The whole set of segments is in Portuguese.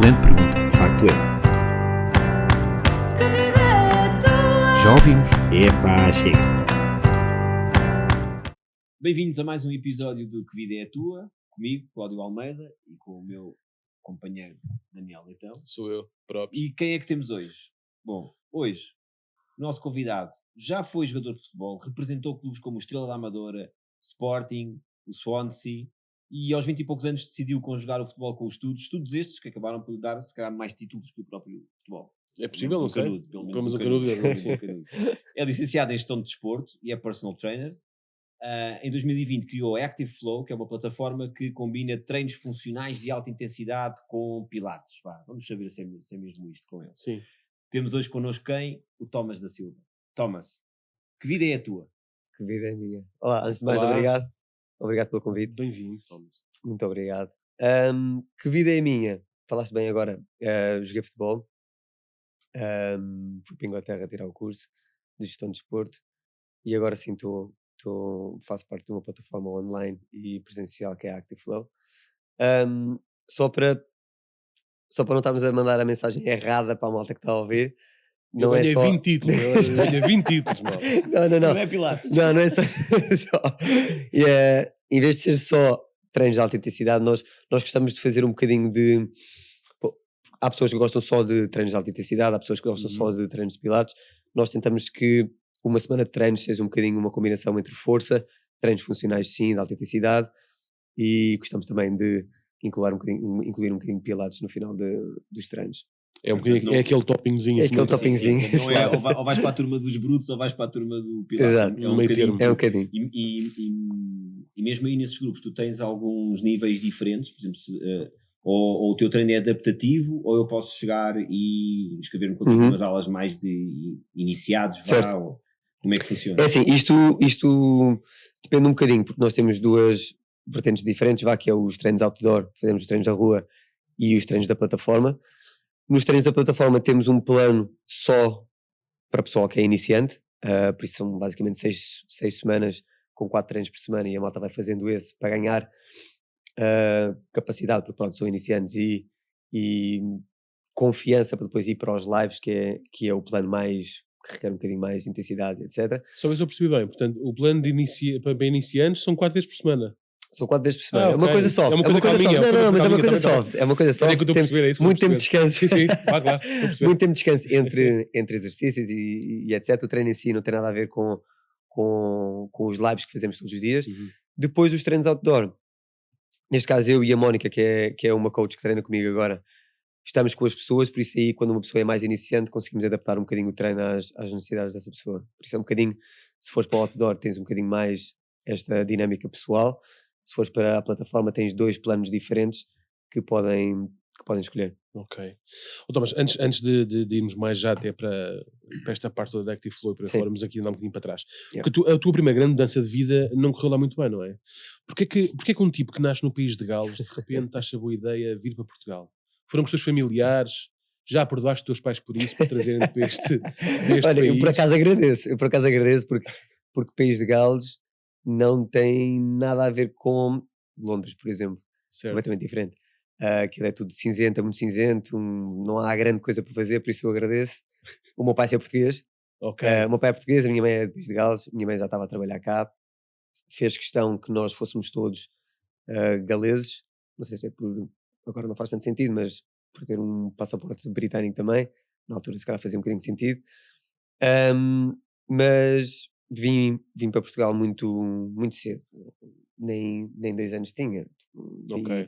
excelente pergunta, de facto é. Já ouvimos? Epá, chega. Bem-vindos a mais um episódio do Que Vida é a Tua, comigo, Cláudio Almeida, e com o meu companheiro Daniel Leitão. Sou eu, próprio. E quem é que temos hoje? Bom, hoje, o nosso convidado já foi jogador de futebol, representou clubes como o Estrela da Amadora, Sporting, o Swansea, e aos 20 e poucos anos decidiu conjugar o futebol com os estudos estes que acabaram por dar, se calhar, mais títulos que o próprio futebol. É possível, não sei. Pelo menos um canudo. É licenciado em gestão de desporto e é personal trainer. Em 2020 criou a Active Flow, que é uma plataforma que combina treinos funcionais de alta intensidade com pilates. Vamos saber se é mesmo isto com ele. Sim. Temos hoje connosco quem? O Thomas da Silva. Thomas, que vida é a tua? Que vida é minha. Olá, antes de mais, obrigado. Obrigado pelo convite. Bem-vindo, Thomas. Muito obrigado. Que vida é minha? Falaste bem agora. Joguei futebol. Fui para a Inglaterra tirar o curso de gestão de desporto. E agora sim faço parte de uma plataforma online e presencial que é a Active Flow. Só para não estarmos a mandar a mensagem errada para a malta que está a ouvir. Não é só 20 títulos. Eu ganhei 20 títulos, mal. Não. Não é pilates. Não é só. Em vez de ser só treinos de alta intensidade, nós gostamos de fazer um bocadinho de. Há pessoas que gostam só de treinos de alta intensidade, há pessoas que gostam só de treinos de pilates. Nós tentamos que uma semana de treinos seja um bocadinho uma combinação entre força, treinos funcionais sim, de alta intensidade, e gostamos também de incluir um bocadinho de pilates no final dos treinos. É um bocadinho, é aquele toppingzinho. É aquele toppingzinho. Não é ou vais para a turma dos brutos ou vais para a turma do pilates. Exato. É um bocadinho. E mesmo aí nesses grupos tu tens alguns níveis diferentes, por exemplo, ou o teu treino é adaptativo, ou eu posso chegar e inscrever-me contigo umas aulas mais de iniciados, ou como é que funciona? É assim, isto depende um bocadinho, porque nós temos duas vertentes diferentes, que é os treinos outdoor, fazemos os treinos da rua e os treinos da plataforma. Nos treinos da plataforma temos um plano só para pessoal que é iniciante, por isso são basicamente 6 semanas com 4 treinos por semana, e a malta vai fazendo esse para ganhar capacidade, porque pronto, são iniciantes, e confiança para depois ir para os lives, que é o plano mais, que requer um bocadinho mais de intensidade, etc. Só ver se eu percebi bem, portanto, o plano para iniciantes são 4 vezes por semana. São 4 vezes por semana. É uma okay. coisa soft. É uma coisa soft. Não, mas é uma coisa soft. É uma coisa soft. Muito tempo de descanso. Sim, muito tempo de descanso entre exercícios e etc. O treino em si não tem nada a ver com os lives que fazemos todos os dias. Depois os treinos outdoor. Neste caso eu e a Mónica, que é uma coach que treina comigo agora, estamos com as pessoas, por isso aí quando uma pessoa é mais iniciante conseguimos adaptar um bocadinho o treino às necessidades dessa pessoa. Por isso é um bocadinho, se fores para o outdoor tens um bocadinho mais esta dinâmica pessoal. Se fores para a plataforma tens 2 planos diferentes que podem escolher. Ok. Thomas, antes de irmos mais já até para esta parte toda da Active Flow, para falarmos aqui andar um bocadinho para trás. Porque a tua primeira grande mudança de vida não correu lá muito bem, não é? Porquê que um tipo que nasce no país de Gales, de repente acha boa ideia vir para Portugal? Foram os teus familiares? Já perdoaste os teus pais por isso, por trazerem para este Olha, país? Eu por acaso agradeço porque o país de Gales não tem nada a ver com Londres, por exemplo. Certo. Completamente diferente. Aquilo é tudo cinzento, é muito cinzento, não há grande coisa para fazer, por isso eu agradeço. O meu pai é português. Okay. O meu pai é português, a minha mãe é de País de Gales, a minha mãe já estava a trabalhar cá. Fez questão que nós fôssemos todos galeses. Não sei se é por... Agora não faz tanto sentido, mas por ter um passaporte britânico também, na altura se calhar fazia um bocadinho de sentido. Mas vim para Portugal muito, muito cedo. Nem 2 anos tinha.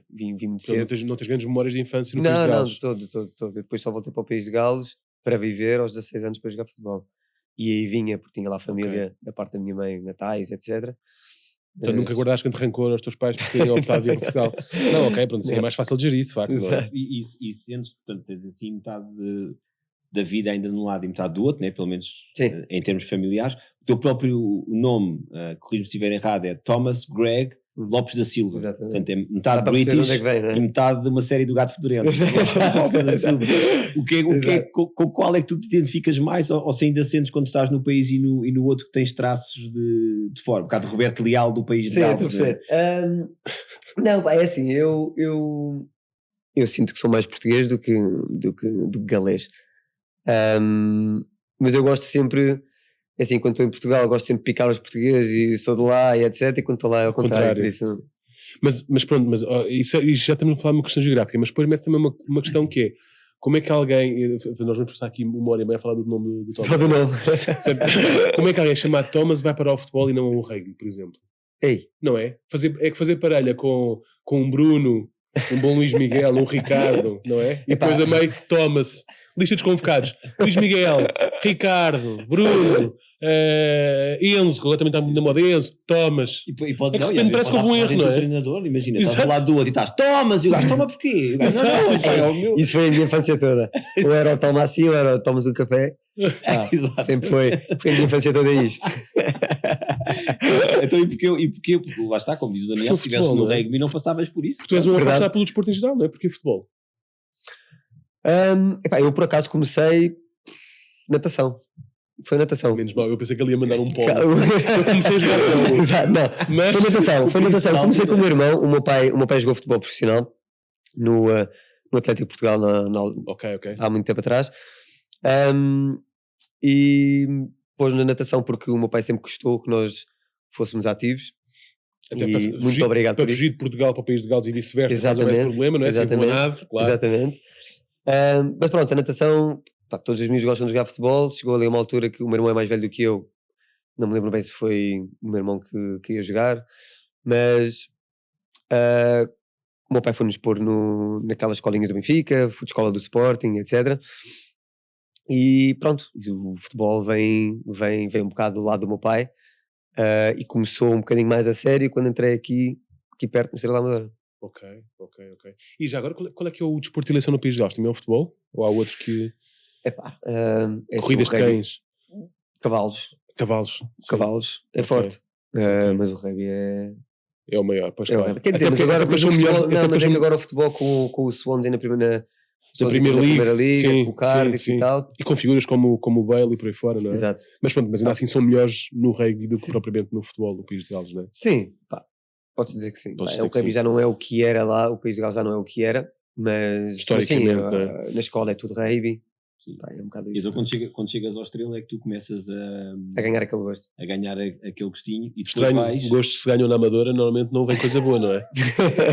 Vim muito cedo. Não tens grandes memórias de infância no País de Gales? Não, de todo. Depois só voltei para o País de Gales para viver aos 16 anos para jogar futebol. E aí vinha, porque tinha lá família da parte da minha mãe, natais, etc. Então nunca guardaste grande rancor aos teus pais por terem optado vir para Portugal? Não, ok, pronto, é mais fácil de gerir, de facto. E sentes, portanto, tens assim metade da vida ainda de um lado e metade do outro, né? Pelo menos em termos familiares. O teu próprio nome, corrijo-me se estiver errado, é Thomas Greg Lopes da Silva. Exatamente. Portanto, é metade British e metade de uma série do Gato Fedorento. Com qual é que tu te identificas mais, ou se ainda sentes quando estás no país e no outro que tens traços de fora? Um bocado de Roberto Leal do País de Gales. Não, é assim, eu eu sinto que sou mais português do que galês. Mas eu gosto sempre, assim, quando estou em Portugal, gosto sempre de picar os portugueses e sou de lá e etc. E quando estou lá é ao contrário. Por isso... Mas pronto, isso já estamos a falar de uma questão geográfica, mas depois mete também uma questão que é, como é que alguém, nós vamos passar aqui 1h30 a falar do nome do Thomas. Só do nome. Como é que alguém chamado Thomas vai para o futebol e não ao rugby, por exemplo? Ei. Não é? É que fazer parelha com um Bruno, um bom Luís Miguel, um Ricardo, não é? E depois a meio Thomas, lista dos convocados, Luís Miguel, Ricardo, Bruno, Enzo, que agora também está muito na moda, Enzo, Thomas. E pode, é que de repente parece que houve um erro, não é? O treinador, imagina, estás ao lado do outro e estás, Thomas, e o gajo, toma porquê? O gajo, Isso foi a minha infância toda. Ou era o Thomas assim, ou era o Thomas do café. Sempre foi a minha infância toda isto. Então, e porque lá está, como diz o Daniel, se estivesse no rugby não passavas por isso. Porque tu és um apaixonado pelo desporto em geral, não é? Porque futebol? Eu por acaso comecei natação. Foi natação. Menos mal, eu pensei que ele ia mandar um polo. Eu comecei a jogar. Exato, não. Mas foi natação. Comecei com o meu irmão. O meu pai jogou futebol profissional no Atlético de Portugal há muito tempo atrás. E pôs na natação porque o meu pai sempre gostou que nós fôssemos ativos. Até muito obrigado para fugir de Portugal para o país de Gales e vice-versa. Exatamente. Caso problema, não é? Exatamente. Claro. Exatamente. Mas pronto, a natação, todos os meninos gostam de jogar futebol. Chegou ali a uma altura que o meu irmão é mais velho do que eu. Não me lembro bem se foi o meu irmão que queria jogar, mas o meu pai foi-nos pôr naquelas escolinhas do Benfica, fui de escola do Sporting, etc. E pronto, o futebol vem um bocado do lado do meu pai, e começou um bocadinho mais a sério quando entrei aqui perto no Estrela da Amadora. Ok. E já agora, qual é que é o desporto de eleição no país de Gales? Também é o futebol? Ou há outros que... Corridas de cães? Cavalos. É forte. Mas o rugby é o maior, pois claro. Quer dizer, mas agora o futebol com o Swansea na Primeira Liga, com o Cardiff e tal. E com figuras como o Bale e por aí fora, não é? Exato. Mas pronto, mas ainda assim são melhores no rugby do que propriamente no futebol do país de Gales, não é? Sim, pode-se dizer que sim. O rugby já não é o que era lá, o país de Gales já não é o que era, mas historicamente, na escola é tudo rugby. Sim. É um bocado isso. Então quando chegas ao Estrela é que tu começas a ganhar aquele gosto. A ganhar aquele gostinho. E estranho, o gosto se ganham na Amadora normalmente não vem coisa boa, não é?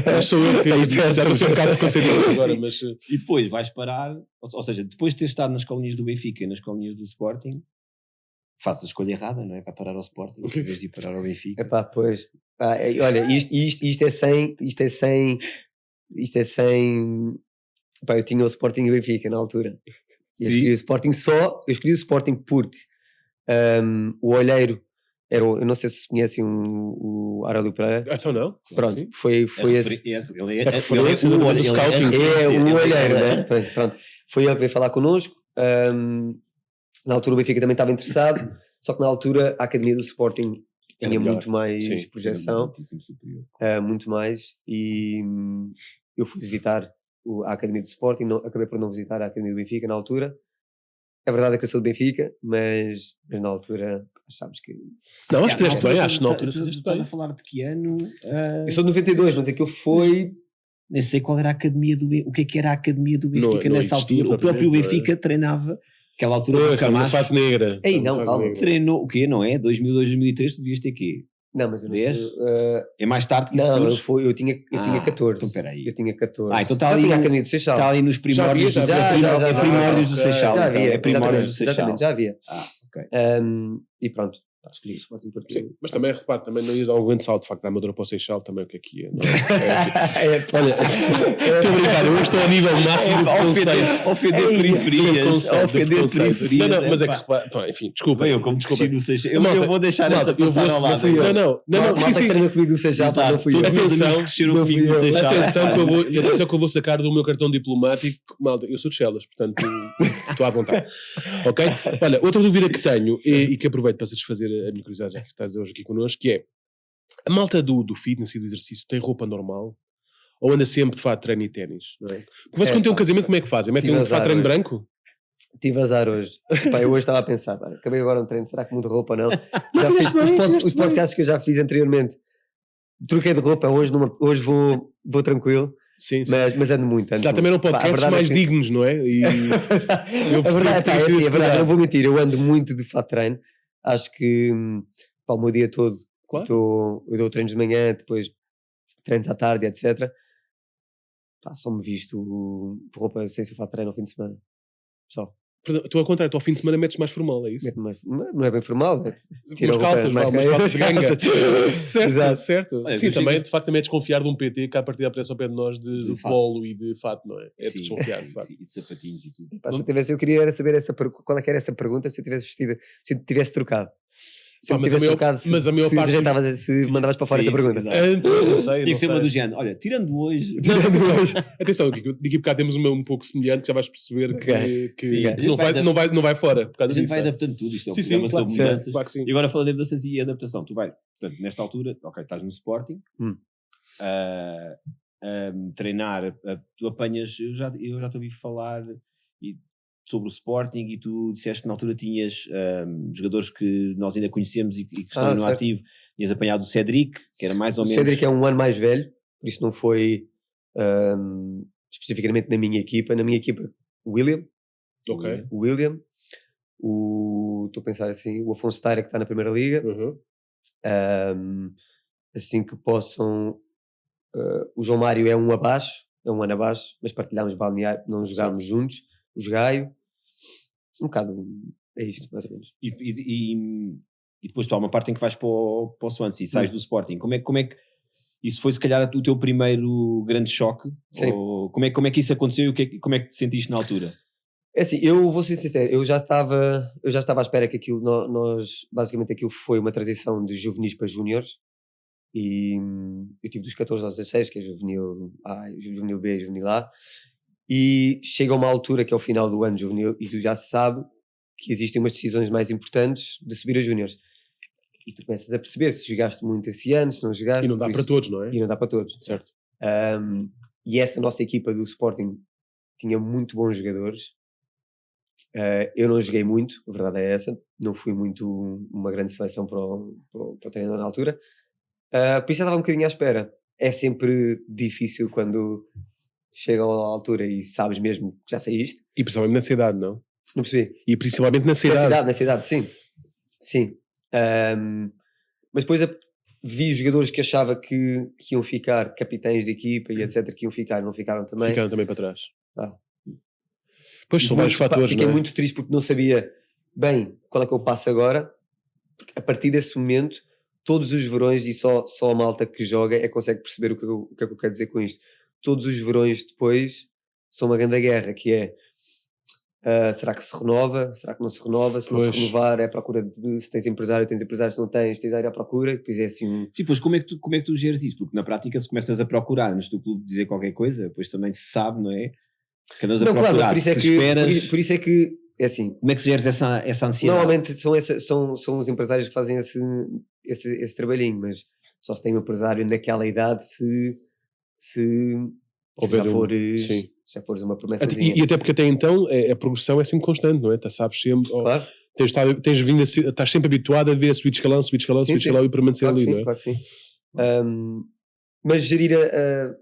Mas sou eu que já não sei um bocado conceituado agora, mas... E depois vais parar, ou seja, depois de ter estado nas escolinhas do Benfica e nas escolinhas do Sporting, fazes a escola errada, não é? Para parar ao Sporting, em vez de ir parar ao Benfica. Pois. Olha, isto é sem... eu tinha o Sporting e o Benfica na altura. Eu escolhi o Sporting porque o olheiro era eu não sei se conhecem o Aurélio Pereira. Então não? Pronto, sim. foi esse. Ele é referência do scouting. É o olheiro, né? Pronto. Foi ele que veio falar connosco. Na altura o Benfica também estava interessado, só que na altura a Academia do Sporting tinha muito mais projeção, muito mais, e eu fui visitar a Academia do Sporting, acabei por não visitar a Academia do Benfica na altura. A verdade é que eu sou do Benfica, mas na altura sabes que... Não, acho que fizeste bem, acho que na altura fizeste bem. Estás a falar de que ano? Eu sou de 92, mas aquilo foi... Nem sei qual era a Academia do Benfica, o que é que era a Academia do Benfica nessa altura. O próprio Benfica treinava, aquela altura... Uma fase negra. Ei, não, calma. Treinou, o quê, não é? 2002, 2003, tu devias ter quê? Não, mas eu não sei. É mais tarde que isso. Não, eu tinha 14. Então peraí. Eu tinha 14. Então está ali, a Academia do Seixal. Está ali nos primórdios do Seixal. Já havia. É primórdios do Seixal. Exatamente, já havia. Ok. E pronto. Escolhi o Sporting porque... Sim, mas também, repare, também não ias dar um grande salto de facto da Amadora para o Seixal, também o que é que ia. Olha, estou a brincar, eu estou ao nível máximo do conceito. Ofender periferias. Não, mas é que repare, enfim, desculpa. Eu como desculpa no Seixal, eu vou deixar essa passar ao lado. Não, sim, treina comigo do Seixal, não fui eu. Atenção que eu vou sacar do meu cartão diplomático, malta, eu sou de Chelas, portanto estou à vontade. Ok? Olha, outra dúvida que tenho e que aproveito para satisfazer a minha curiosidade, já que estás hoje aqui connosco, que é a malta do fitness e do exercício tem roupa normal? Ou anda sempre de fato treino e ténis? Não é? Porque vocês quando têm um casamento, como é que fazem? Metem um de fato treino branco? Tive azar hoje. Eu hoje estava a pensar, acabei agora um treino, será que mudo roupa ou não? Já fiz os podcasts que eu já fiz anteriormente. Troquei de roupa, hoje vou tranquilo. Sim, sim. Mas ando muito. Se lá também não podcasts mais dignos, não é? E a verdade é verdade, não vou mentir, eu ando muito de fato treino. Acho que o meu dia todo eu dou treinos de manhã, depois treinos à tarde, etc. Só me visto de roupa sem ser fato treino ao fim de semana. Só. Tu ao contrário, tu ao fim de semana metes mais formal, é isso? Não é bem formal, Tira calças, mais calças de ganga. Certo, certo. Olha, sim, também, de facto, também é desconfiar de um PT que a partir da aparece ao pé de nós de polo e de fato, não é? É desconfiar, de facto. E de sapatinhos e tudo. Eu queria era saber qual é que era essa pergunta se eu tivesse vestido, se eu tivesse trocado. Se eu tivesse trocado, mas a maior parte se mandavas para fora essa pergunta. Não sei. Tinha que ser uma do género. Olha, tirando hoje. Atenção, daqui a bocado temos uma um pouco semelhante, que já vais perceber que não vai fora. Por causa a gente disso, vai adaptando tudo. Isto é um sim, programa sobre mudanças. Claro que sim. E agora falando de mudanças e adaptação. Tu vais, portanto, nesta altura, ok, estás no Sporting, treinar, tu apanhas, eu já te ouvi falar sobre o Sporting e tu disseste que na altura tinhas jogadores que nós ainda conhecemos e que estão no ativo. Tinhas apanhado o Cédric, que era mais ou menos... O Cédric é um ano mais velho, por isso não foi especificamente na minha equipa. Na minha equipa, o William. Ok. O William. Estou a pensar assim, o Afonso Taira, que está na Primeira Liga. Assim que possam... o João Mário é um ano abaixo, mas partilhámos balneário, não jogámos juntos. O Gaio, um bocado, é isto, mais ou menos. E depois tu há uma parte em que vais para o Swansea e sais do Sporting. Como é que isso foi, se calhar, o teu primeiro grande choque? Sim. Ou como é que isso aconteceu e como é que te sentiste na altura? É assim, eu vou ser sincero, eu já estava à espera que aquilo, basicamente aquilo foi uma transição de juvenis para júniores, e eu tive dos 14 aos 16, que é juvenil A, juvenil B, juvenil A, e chega a uma altura que é o final do ano juvenil e tu já se sabe que existem umas decisões mais importantes de subir a júniores. E tu começas a perceber se jogaste muito esse ano, se não jogaste. E não dá para todos, não é? E não dá para todos. Certo. E essa nossa equipa do Sporting tinha muito bons jogadores. Eu não joguei muito, a verdade é essa. Não fui muito uma grande seleção para o treinador na altura. Por isso já estava um bocadinho à espera. É sempre difícil quando chega à altura e sabes mesmo que já saíste. E principalmente na cidade, não? Não percebi. E principalmente na cidade. Na cidade, sim. Sim. Mas depois vi jogadores que achava que iam ficar capitães de equipa e etc, que iam ficar, não ficaram também. Ficaram também para trás. Pois são vários fatores, fiquei não é? muito triste porque não sabia bem qual é que eu passo agora, porque a partir desse momento todos os verões, e só a malta que joga é que consegue perceber o que é que eu quero dizer com isto. Todos os verões depois são uma grande guerra, que é será que se renova? Será que não se renova? Se não se renovar, é à procura de se tens empresário, se não tens de ir à procura, depois é assim Sim, pois como é que tu geres isso? Porque na prática, se começas a procurar antes do clube dizer qualquer coisa, depois também se sabe, não é? Que andas a procurar, claro, mas por isso é que é assim. Como é que geres essa ansiedade? Normalmente são os empresários que fazem esse trabalhinho, mas só se tem um empresário naquela idade se já fores uma promessa. E até porque até então a progressão é sempre constante, não é? Sabes sempre. Claro. Tens vindo estás sempre habituado a ver a subir de escalão e permanecer ali, não é? Claro que sim. Mas gerir é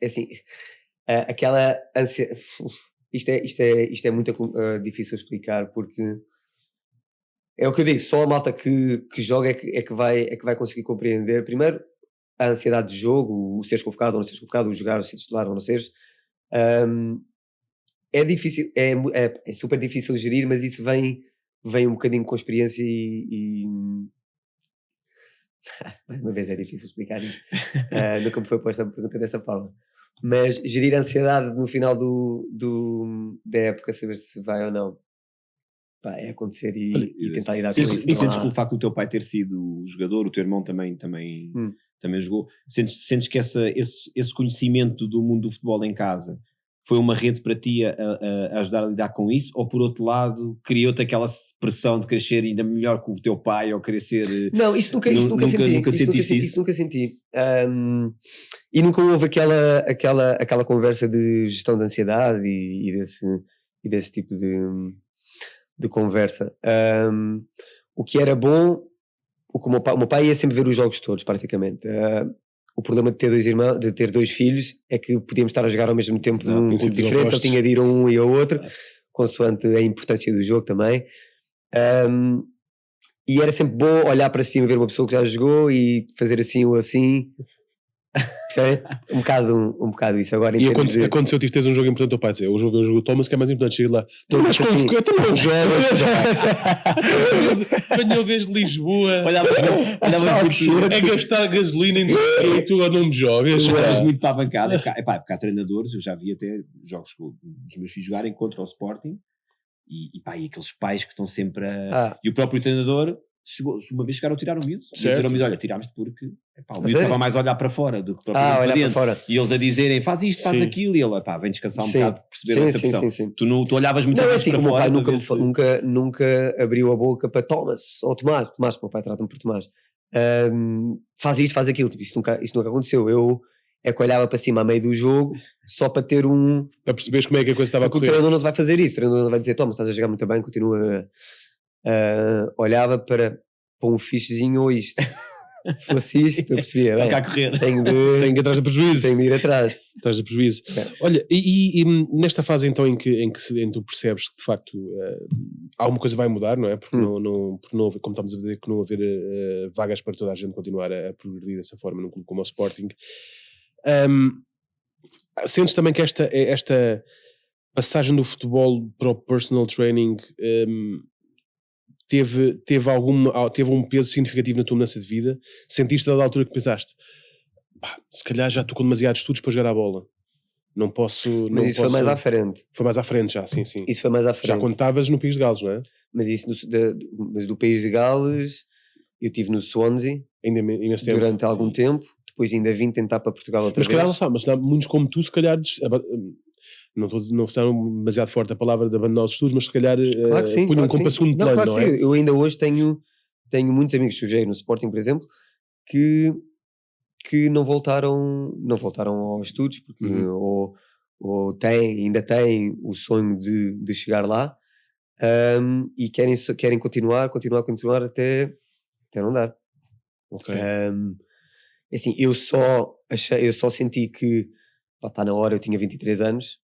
assim, aquela ânsia. Isto é muito difícil de explicar, porque é o que eu digo, só a malta que joga é que vai conseguir compreender. Primeiro, a ansiedade de jogo, o seres convocado ou não seres convocado, o jogar, o ser titular ou não seres. É difícil, é super difícil de gerir, mas isso vem um bocadinho com experiência e mais uma vez é difícil explicar isto. Nunca me foi posta a pergunta dessa forma. Mas gerir a ansiedade no final da época, saber se vai ou não, é acontecer e tentar lidar com isso. E sentes que o facto do teu pai ter sido jogador, o teu irmão também jogou, sentes que esse conhecimento do mundo do futebol em casa foi uma rede para ti a ajudar a lidar com isso, ou por outro lado criou-te aquela pressão de crescer ainda melhor que o teu pai, ou querer ser... Não, isso nunca senti. Isso nunca senti. E nunca houve aquela conversa de gestão de ansiedade e desse tipo de conversa. O que era bom, o meu pai ia sempre ver os jogos todos, praticamente. O problema de ter dois irmãos, de ter 2 filhos, é que podíamos estar a jogar ao mesmo tempo num clube diferente, ele tinha de ir a um e ao outro, consoante a importância do jogo também. E era sempre bom olhar para cima, ver uma pessoa que já jogou e fazer assim ou assim. Um bocado isso. Agora, e aconteceu que tens um jogo importante ao pai dizer, eu vou ver o jogo do Thomas que é mais importante, chega lá, tu mais convocado, tu não jogas. Venho desde Lisboa a gastar gasolina e tu não me jogas. Tu eras muito para a bancada. Porque há treinadores, eu já vi até jogos dos meus filhos jogarem contra o Sporting e aqueles pais que estão sempre e o próprio treinador uma vez chegaram a tirar o miúdo e dizer ao miúdo, olha, tirámos-te porque o miúdo estava mais a olhar para fora do que para dentro. Fora. E eles a dizerem, faz isto, faz aquilo, e ele, vem descansar um bocado, perceber essa pressão. Sim. Tu olhavas muito mais para fora. O meu pai nunca abriu a boca para Tomás, ou Tomás, o meu pai trata-me por Tomás. Faz isto, faz aquilo, isso nunca aconteceu. Eu é que olhava para cima a meio do jogo só para ter para perceberes como é que a coisa estava a correr. O treinador não te vai fazer isso, o treinador não vai dizer, Tomás, estás a jogar muito bem, continua. Olhava para um fichezinho ou isto. Se fosse isto, eu percebia. Tenho que ir atrás do prejuízo. Tenho de ir atrás. Atrás do prejuízo. Olha, e nesta fase então em que tu percebes que de facto alguma coisa vai mudar, não é? Porque não haver, como estamos a dizer, que não haver vagas para toda a gente continuar a progredir dessa forma num clube como o Sporting. Sentes também que esta passagem do futebol para o personal training teve um peso significativo na tua mudança de vida? Sentiste a dada altura que pensaste, se calhar já estou com demasiados estudos para jogar a bola, não posso... Mas isso foi mais à frente. Foi mais à frente já, sim. Isso foi mais à frente. Já quando estavas no País de Gales, não é? Mas isso mas do País de Gales eu estive no Swansea durante algum tempo, depois ainda vim tentar para Portugal outra vez. Mas muitos como tu, se calhar... Não estou demasiado forte a palavra de abandonar os estudos, mas se calhar punham como para segundo plano, claro não é? Sim. Eu ainda hoje tenho muitos amigos que joguei no Sporting, por exemplo, que não voltaram aos estudos, porque ou ainda têm o sonho de chegar lá, e querem continuar até não dar. Ok. Assim, eu só senti que está na hora. Eu tinha 23 anos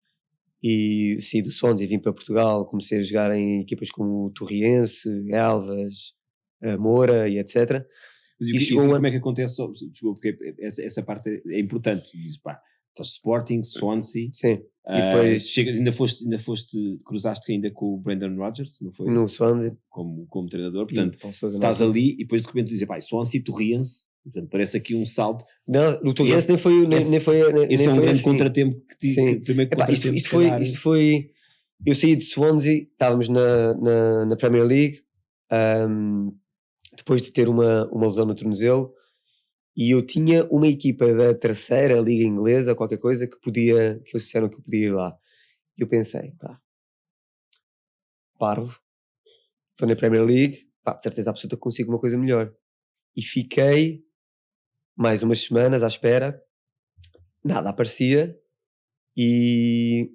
e saí do Swansea e vim para Portugal, comecei a jogar em equipas como o Torriense, Elvas, Moura e etc. Mas como é que acontece? Desculpa, porque essa parte é importante. Diz, Sporting, Swansea. Sim. E depois cruzaste ainda com o Brendan Rodgers, não foi? No Swansea. Como treinador. Portanto, estás ali e depois de repente dizes, Swansea, Torriense. Portanto, parece aqui um salto. Não, no Torriense nem foi. Esse é um grande assim. Contratempo que tive. Primeiro contratempo. Isto foi. Eu saí de Swansea, estávamos na Premier League, depois de ter uma lesão no tornozelo, e eu tinha uma equipa da terceira liga inglesa, qualquer coisa, que eles disseram que eu podia ir lá. E eu pensei, parvo, estou na Premier League, de certeza absoluta que consigo uma coisa melhor. E fiquei mais umas semanas à espera, nada aparecia, e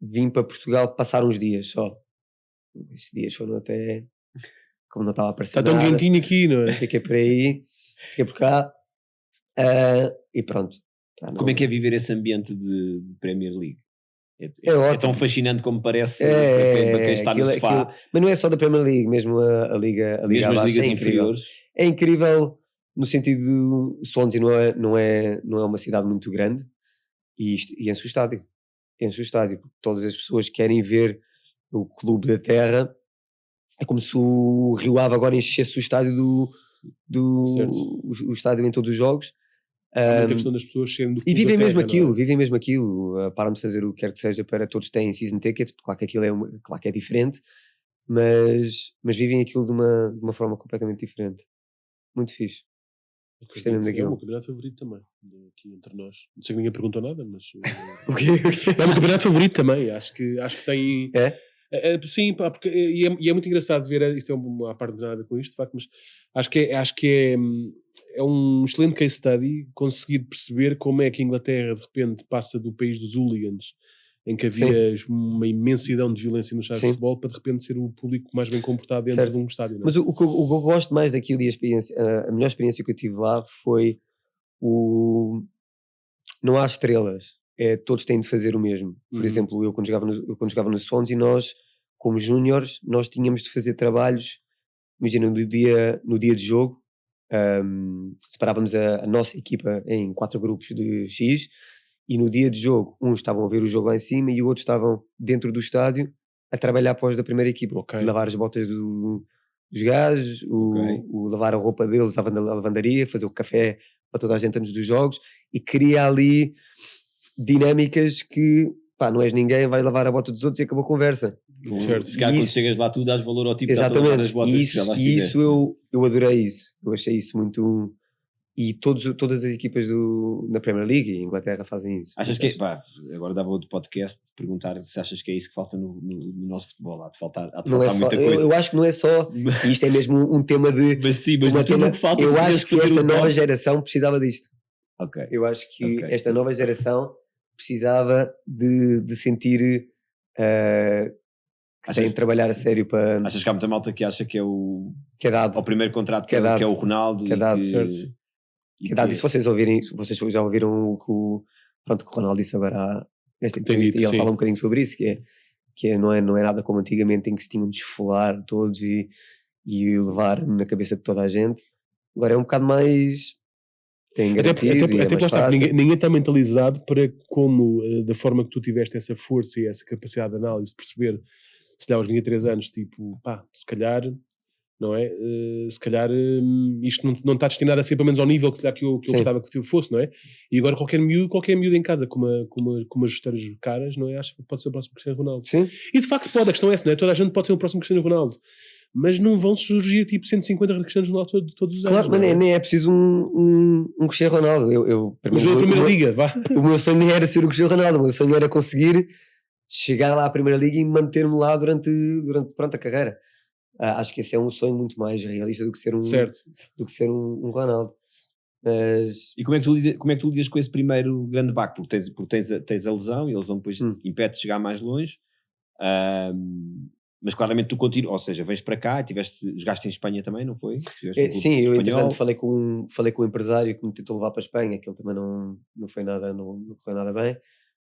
vim para Portugal passar uns dias só. Estes dias foram até, como não estava a aparecer nada. Está tão quentinho aqui, não é? Fiquei por aí, fiquei por cá, e pronto. Como é que é viver esse ambiente de Premier League? É tão fascinante como parece para quem está no sofá. Mas não é só da Premier League, mesmo a Liga mesmo as ligas inferiores. É incrível no sentido de Swansea não é uma cidade muito grande e enche o estádio. Enche o estádio, porque todas as pessoas querem ver o clube da terra. É como se o Rio Ave agora enchesse o estádio o estádio em todos os jogos. É muita questão das pessoas serem do clube e vivem da mesmo terra, vivem mesmo aquilo, param de fazer o que quer que seja para todos terem season tickets, porque claro que aquilo claro que é diferente, mas vivem aquilo de uma forma completamente diferente. Muito fixe. Gostei mesmo daquilo. É o meu campeonato favorito também, aqui entre nós. Não sei que ninguém perguntou nada, mas o quê? É o meu campeonato favorito também. Acho que tem. Sim, porque é muito engraçado ver. Isto é uma parte de nada com isto, de facto, mas acho que é um excelente case study conseguir perceber como é que a Inglaterra de repente passa do país dos hooligans, em que havia uma imensidão de violência no estádio de futebol, para de repente ser o público mais bem comportado dentro de um estádio. Não é? Mas o que eu gosto mais daquilo, e a melhor experiência que eu tive lá foi não há estrelas, todos têm de fazer o mesmo. Por exemplo, eu quando jogava no Swansea, nós, como júniores, nós tínhamos de fazer trabalhos, imagina, no dia de jogo, separávamos a nossa equipa em 4 grupos de X, e no dia de jogo, uns estavam a ver o jogo lá em cima e outros estavam dentro do estádio a trabalhar após da primeira equipa. Lavar as botas dos gajos, o lavar a roupa deles à lavandaria, fazer o café para toda a gente antes dos jogos, e cria ali dinâmicas que, pá, não és ninguém, vais lavar a bota dos outros e acabou a conversa. Certo. Se calhar quando chegas lá tu dás valor ao tipo que está a lavar as botas. E isso eu adorei isso. Eu achei isso muito... E todas as equipas na Premier League e Inglaterra fazem isso. Achas que pá, agora dava outro podcast de perguntar se achas que é isso que falta no nosso futebol. Há de faltar muita coisa. Eu acho que não é só, e isto é mesmo um tema de... Mas sim, mas tudo o que falta... Eu acho que esta nova geração precisava disto. Okay. Eu acho que esta nova geração precisava de sentir que tem de trabalhar a sério para... Achas que há muita malta que acha que é o... Que é dado. O primeiro contrato que é o Ronaldo. Que é dado, certo. Que é dado. E se vocês já ouviram o que o Ronaldo disse agora nesta entrevista, e ele fala um bocadinho sobre isso, que não é nada como antigamente, em que se tinham de esfolar todos e levar na cabeça de toda a gente. Agora é um bocado mais... Tem garantido, até ninguém está mentalizado para como, da forma que tu tiveste essa força e essa capacidade de análise, de perceber, se calhar aos 23 anos, tipo, pá, se calhar, não é? Se calhar isto não está destinado a ser pelo menos ao nível que, se calhar, que eu gostava que fosse, não é? E agora qualquer miúdo em casa com umas chuteiras caras, não é? Acha que pode ser o próximo Cristiano Ronaldo. Sim. E de facto pode, a questão é essa, não é? Toda a gente pode ser o próximo Cristiano Ronaldo. Mas não vão surgir tipo 150 Cristianos Ronaldo todos os anos. Claro, mas nem é preciso um Cristiano Ronaldo. Um jogo da Primeira Liga, vá. O meu sonho era ser o Cristiano Ronaldo. O meu sonho era conseguir chegar lá à Primeira Liga e manter-me lá durante a carreira. Acho que esse é um sonho muito mais realista do que ser um Ronaldo. Mas... E como é que tu lidas com esse primeiro grande baque? Porque tens a lesão e a lesão depois impede de chegar mais longe. Mas claramente tu continuas, ou seja, vens para cá e jogaste em Espanha também, não foi? Sim, eu entretanto falei com o empresário que me tentou levar para a Espanha, que ele também não foi nada, não correu nada bem.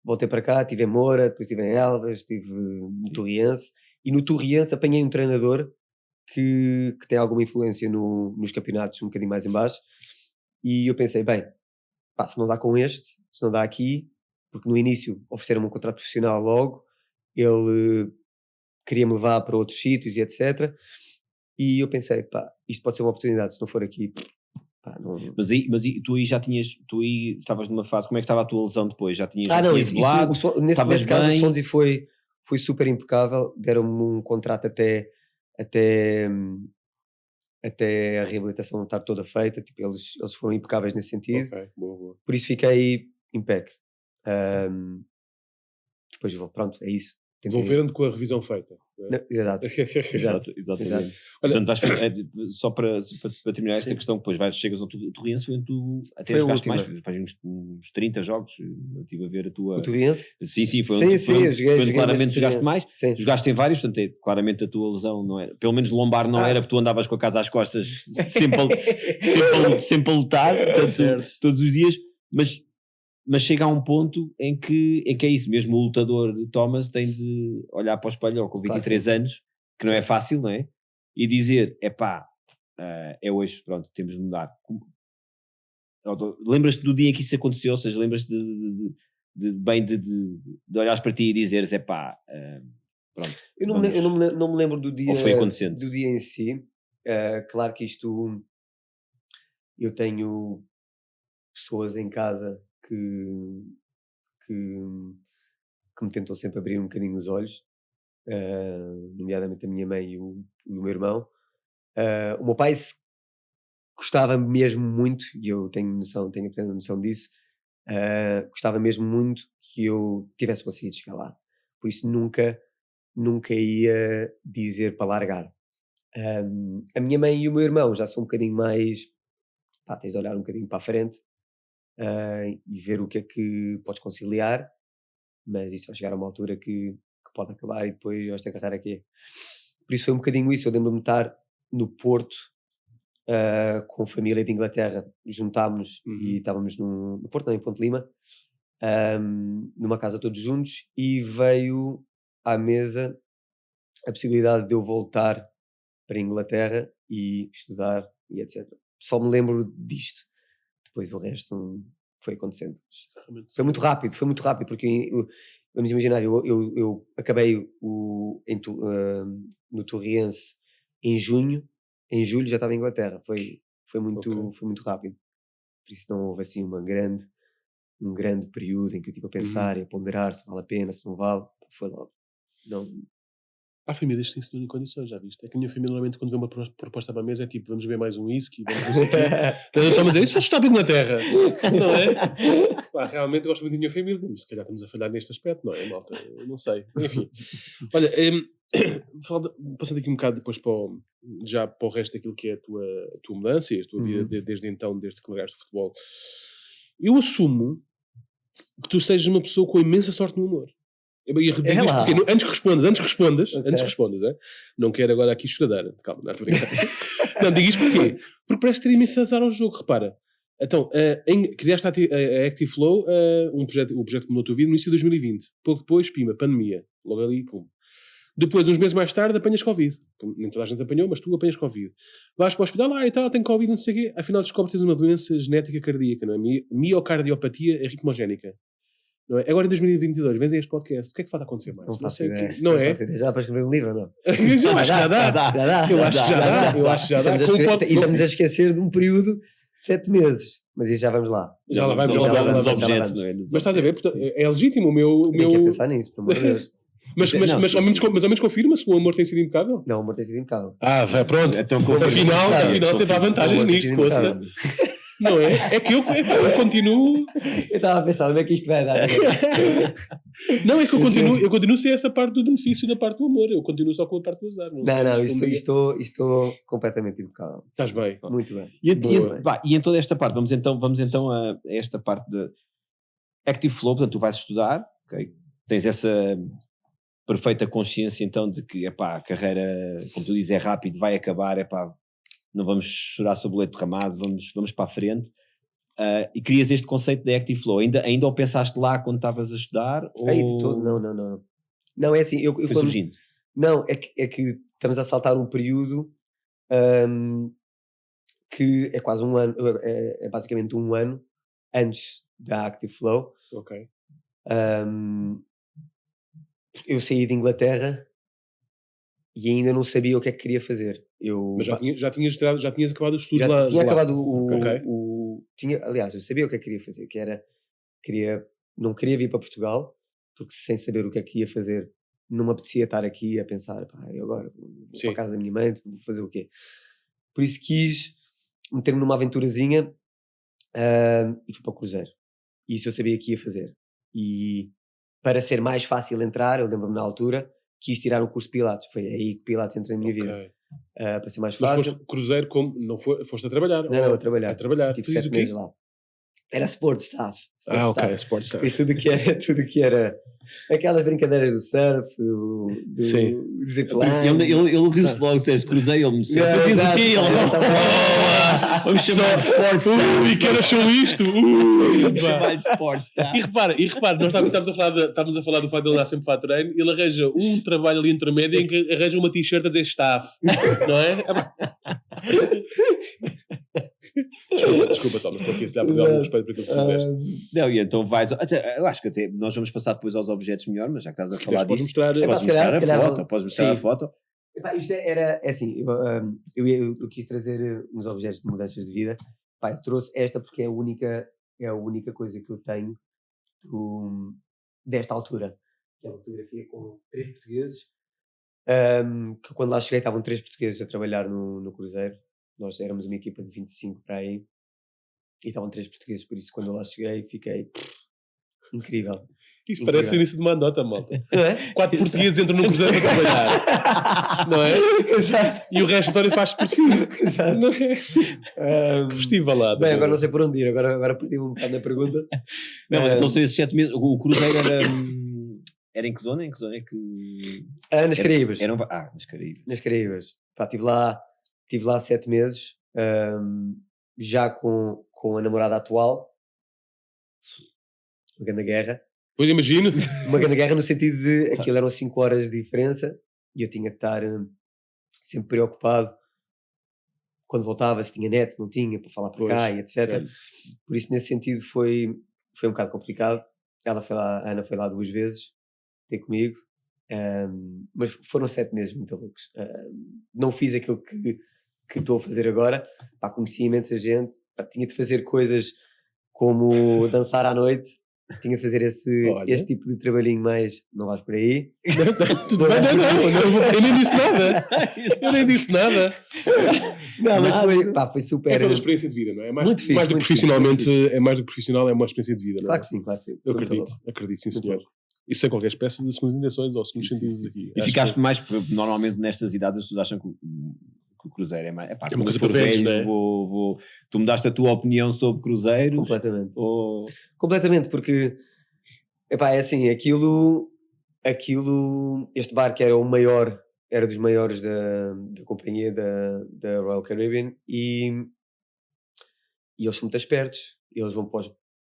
Voltei para cá, estive em Moura, depois estive em Elvas, estive no Torriense, e no Torriense apanhei um treinador que tem alguma influência nos campeonatos um bocadinho mais em baixo, e eu pensei, bem, pá, se não dá com este, se não dá aqui, porque no início ofereceram-me um contrato profissional logo, ele... queria-me levar para outros sítios e etc. E eu pensei, pá, isto pode ser uma oportunidade, se não for aqui, pá, não... Mas tu aí já tinhas, estavas numa fase, como é que estava a tua lesão depois? Já tinhas nesse caso o Swansea foi super impecável, deram-me um contrato até a reabilitação estar toda feita, tipo, eles foram impecáveis nesse sentido. Okay, boa. Por isso fiquei impec. Depois pronto, é isso. Devolveram-te com a revisão feita. Exato. Exatamente. Olha, portanto, só para terminar esta questão, depois chegas ao Torriense, foi onde tu até jogaste mais, uns 30 jogos, eu estive a ver a tua... O Torriense? Sim, foi onde claramente jogaste mais, jogaste em vários, portanto, claramente a tua lesão não era, pelo menos lombar não era, porque tu andavas com a casa às costas sempre a lutar, portanto, todos os dias, mas chega a um ponto em que é isso, mesmo o lutador Thomas tem de olhar para o espelho com 23 anos, que não é fácil, não é? E dizer, é hoje, pronto, temos de mudar. Lembras-te do dia em que isso aconteceu? Ou seja, lembras-te de olhares para ti e dizeres, pronto. Eu não me lembro do dia, ou foi acontecendo? Do dia em si. Claro que isto, eu tenho pessoas em casa que me tentou sempre abrir um bocadinho os olhos, nomeadamente a minha mãe e o meu irmão. O meu pai gostava mesmo muito, e eu tenho plena noção disso, gostava mesmo muito que eu tivesse conseguido chegar lá. Por isso nunca ia dizer para largar. A minha mãe e o meu irmão já são um bocadinho mais... tens de olhar um bocadinho para a frente, e ver o que é que podes conciliar, mas isso vai chegar a uma altura que pode acabar e depois esta carreira aqui. Por isso foi um bocadinho isso. Eu lembro-me de estar no Porto com a família de Inglaterra, juntámos-nos e estávamos no Porto, não, em Ponte Lima, numa casa todos juntos, e veio à mesa a possibilidade de eu voltar para a Inglaterra e estudar e etc. Só me lembro disto. Depois o resto foi acontecendo. Foi muito rápido, porque vamos imaginar, eu acabei no Torriense em junho, em julho já estava em Inglaterra. Foi muito rápido. Por isso não houve assim um grande período em que eu estive a pensar e a ponderar se vale a pena, se não vale. Foi logo. Não. Há famílias que têm seguro em condições, já viste? É que a minha família, normalmente, quando vê uma proposta para a mesa, é tipo, vamos beber mais um whisky, vamos não sei o quê. Então, mas é isso, está para a Inglaterra, não é? Pá, realmente, eu gosto muito da minha família, mas se calhar estamos a falhar neste aspecto, não é, malta? Eu não sei. Enfim. Olha, passando aqui um bocado depois já para o resto daquilo que é a tua mudança e a tua vida desde então, desde que largaste o futebol. Eu assumo que tu sejas uma pessoa com imensa sorte no humor. Eu digo isto porque antes que respondas, é? Não quero agora aqui chorar, calma, não estou a brincar. Não, digo isto porquê? Porque parece ter imenso azar ao jogo, repara. Então, criaste a Active Flow, o projeto que mudou a tua vida no início de 2020. Pouco depois, pima, pandemia. Logo ali, pum. Depois, uns meses mais tarde, apanhas Covid. Nem toda a gente apanhou, mas tu apanhas Covid. Vais para o hospital, e tal, tenho Covid, não sei o quê. Afinal, descobre que tens uma doença genética cardíaca, não é? Miocardiopatia arritmogénica. Não é? Agora em 2022, vens a este podcast, o que é que falta acontecer mais? Não sei ideia. Não é? Já dá para escrever um livro, não? Eu acho que já dá. Eu acho que já dá. E estamos a esquecer de um período de 7 meses. Mas isso já vamos lá. Já lá vamos aos objetos. Mas estás a ver? É legítimo o meu... Nem quero pensar nisso, pelo amor de Deus. Mas ao menos confirma se o amor tem sido impecável? Não, o amor tem sido impecável. Vai, pronto. Afinal você dá vantagens nisto, poça. Não é? É que eu continuo... Eu estava a pensar, onde é que isto vai dar? Não, é que eu continuo sem esta parte do benefício da parte do amor. Eu continuo só com a parte do azar. Estou completamente impecável. Estás bem. Muito bem. E em toda esta parte, vamos então a esta parte de Active Flow, portanto tu vais estudar, okay? Tens essa perfeita consciência então de que, a carreira, como tu dizes, é rápido, vai acabar, não vamos chorar sobre o leite derramado, vamos para a frente. E crias este conceito de Active Flow. Ainda o pensaste lá quando estavas a estudar? Aí de todo, não. Não, é assim, foi surgindo? Não, é que estamos a saltar um período que é quase um ano, é basicamente um ano antes da Active Flow. Ok. Eu saí de Inglaterra e ainda não sabia o que é que queria fazer. Mas já tinhas acabado os estudos lá? Já tinha acabado aliás, eu sabia o que é que queria fazer, não queria vir para Portugal, porque sem saber o que é que ia fazer, não me apetecia estar aqui a pensar, eu agora vou para a casa da minha mãe, vou fazer o quê? Por isso quis meter-me numa aventurazinha e fui para o cruzeiro. E isso eu sabia que ia fazer. E para ser mais fácil entrar, eu lembro-me na altura, quis tirar um curso de Pilates. Foi aí que Pilates entrou na minha vida. Para ser mais fácil. Mas foste cruzeiro como? Não foste a trabalhar? Não, a trabalhar. A trabalhar. Tive 7 meses lá. Era sport staff. Sport staff. Fiz tudo que era aquelas brincadeiras do surf, do zipline. Ele riu-se logo, disseste, cruzei, ele me disse, fazes o quê? Vamos chamar de sport staff. E que era show isto? Vamos chamar de sport staff. E repara, nós estávamos a falar do facto de ele dar sempre para treino, ele arranja um trabalho ali intermédio em que arranja uma t-shirt a dizer staff, não é? Desculpa, Thomas, estou aqui a se lhe pedir algum respeito por aquilo que fizeste. Não, e então vais... eu acho que até nós vamos passar depois aos objetos melhor, mas já que estás a falar disso... Podes mostrar a foto. Isto era assim, eu quis trazer uns objetos de mudanças de vida. Eu trouxe esta porque é a única coisa que eu tenho desta altura. Que é uma fotografia com 3 portugueses. Que quando lá cheguei estavam 3 portugueses a trabalhar no cruzeiro. Nós éramos uma equipa de 25 para aí e estavam 3 portugueses, por isso quando eu lá cheguei fiquei incrível. Isso parece o início de uma anedota, malta. Não é? 4 portugueses entram num cruzeiro para trabalhar. Não é? Exato. E o resto da história faz-se por si. Exato. Não é assim? Que festivalado. Bem, agora não sei por onde ir, agora perdi-me um bocado na pergunta. Não, mas então são esses 7 meses. O cruzeiro era em que zona? Em que zona é que... Nas Caraíbas. Nas Caraíbas. Nas Caraíbas. Estive lá 7 meses. já com a namorada atual, uma grande guerra. Pois imagino. Uma grande guerra no sentido de aquilo eram 5 horas de diferença e eu tinha que estar sempre preocupado quando voltava, se tinha net, se não tinha, para falar para cá e etc. Certo. Por isso, nesse sentido, foi um bocado complicado. Ela foi lá, a Ana foi lá 2 vezes ter comigo, mas foram 7 meses muito loucos. Não fiz aquilo que estou a fazer agora. Pá, conheci imensa gente. Pá, tinha de fazer coisas como dançar à noite. Tinha de fazer esse tipo de trabalhinho mais. Não vais por aí. Tudo bem, eu nem disse nada. Eu nem disse nada. Não, mas foi super. É pela experiência de vida, não é? Muito fixe, mais do que muito fixe, profissionalmente, muito fixe. é mais do que profissional, é uma experiência de vida, não é? Claro que sim, claro que sim. Eu Muito louco. acredito, sim, Muito senhor. louco. E sem qualquer espécie de segundas intenções ou segundos Sim, sim, sentidos sim. aqui. E Acho ficaste que- mais, porque normalmente nestas idades as pessoas acham que o Cruzeiro é mais. Epá, É uma quando coisa eu for para velhos, velho, não é? Tu me daste a tua opinião sobre Cruzeiros. Completamente. Ou... Completamente, porque epá, é assim, aquilo, este bar que era o maior, era dos maiores da companhia da Royal Caribbean e eles são muito espertos, eles vão para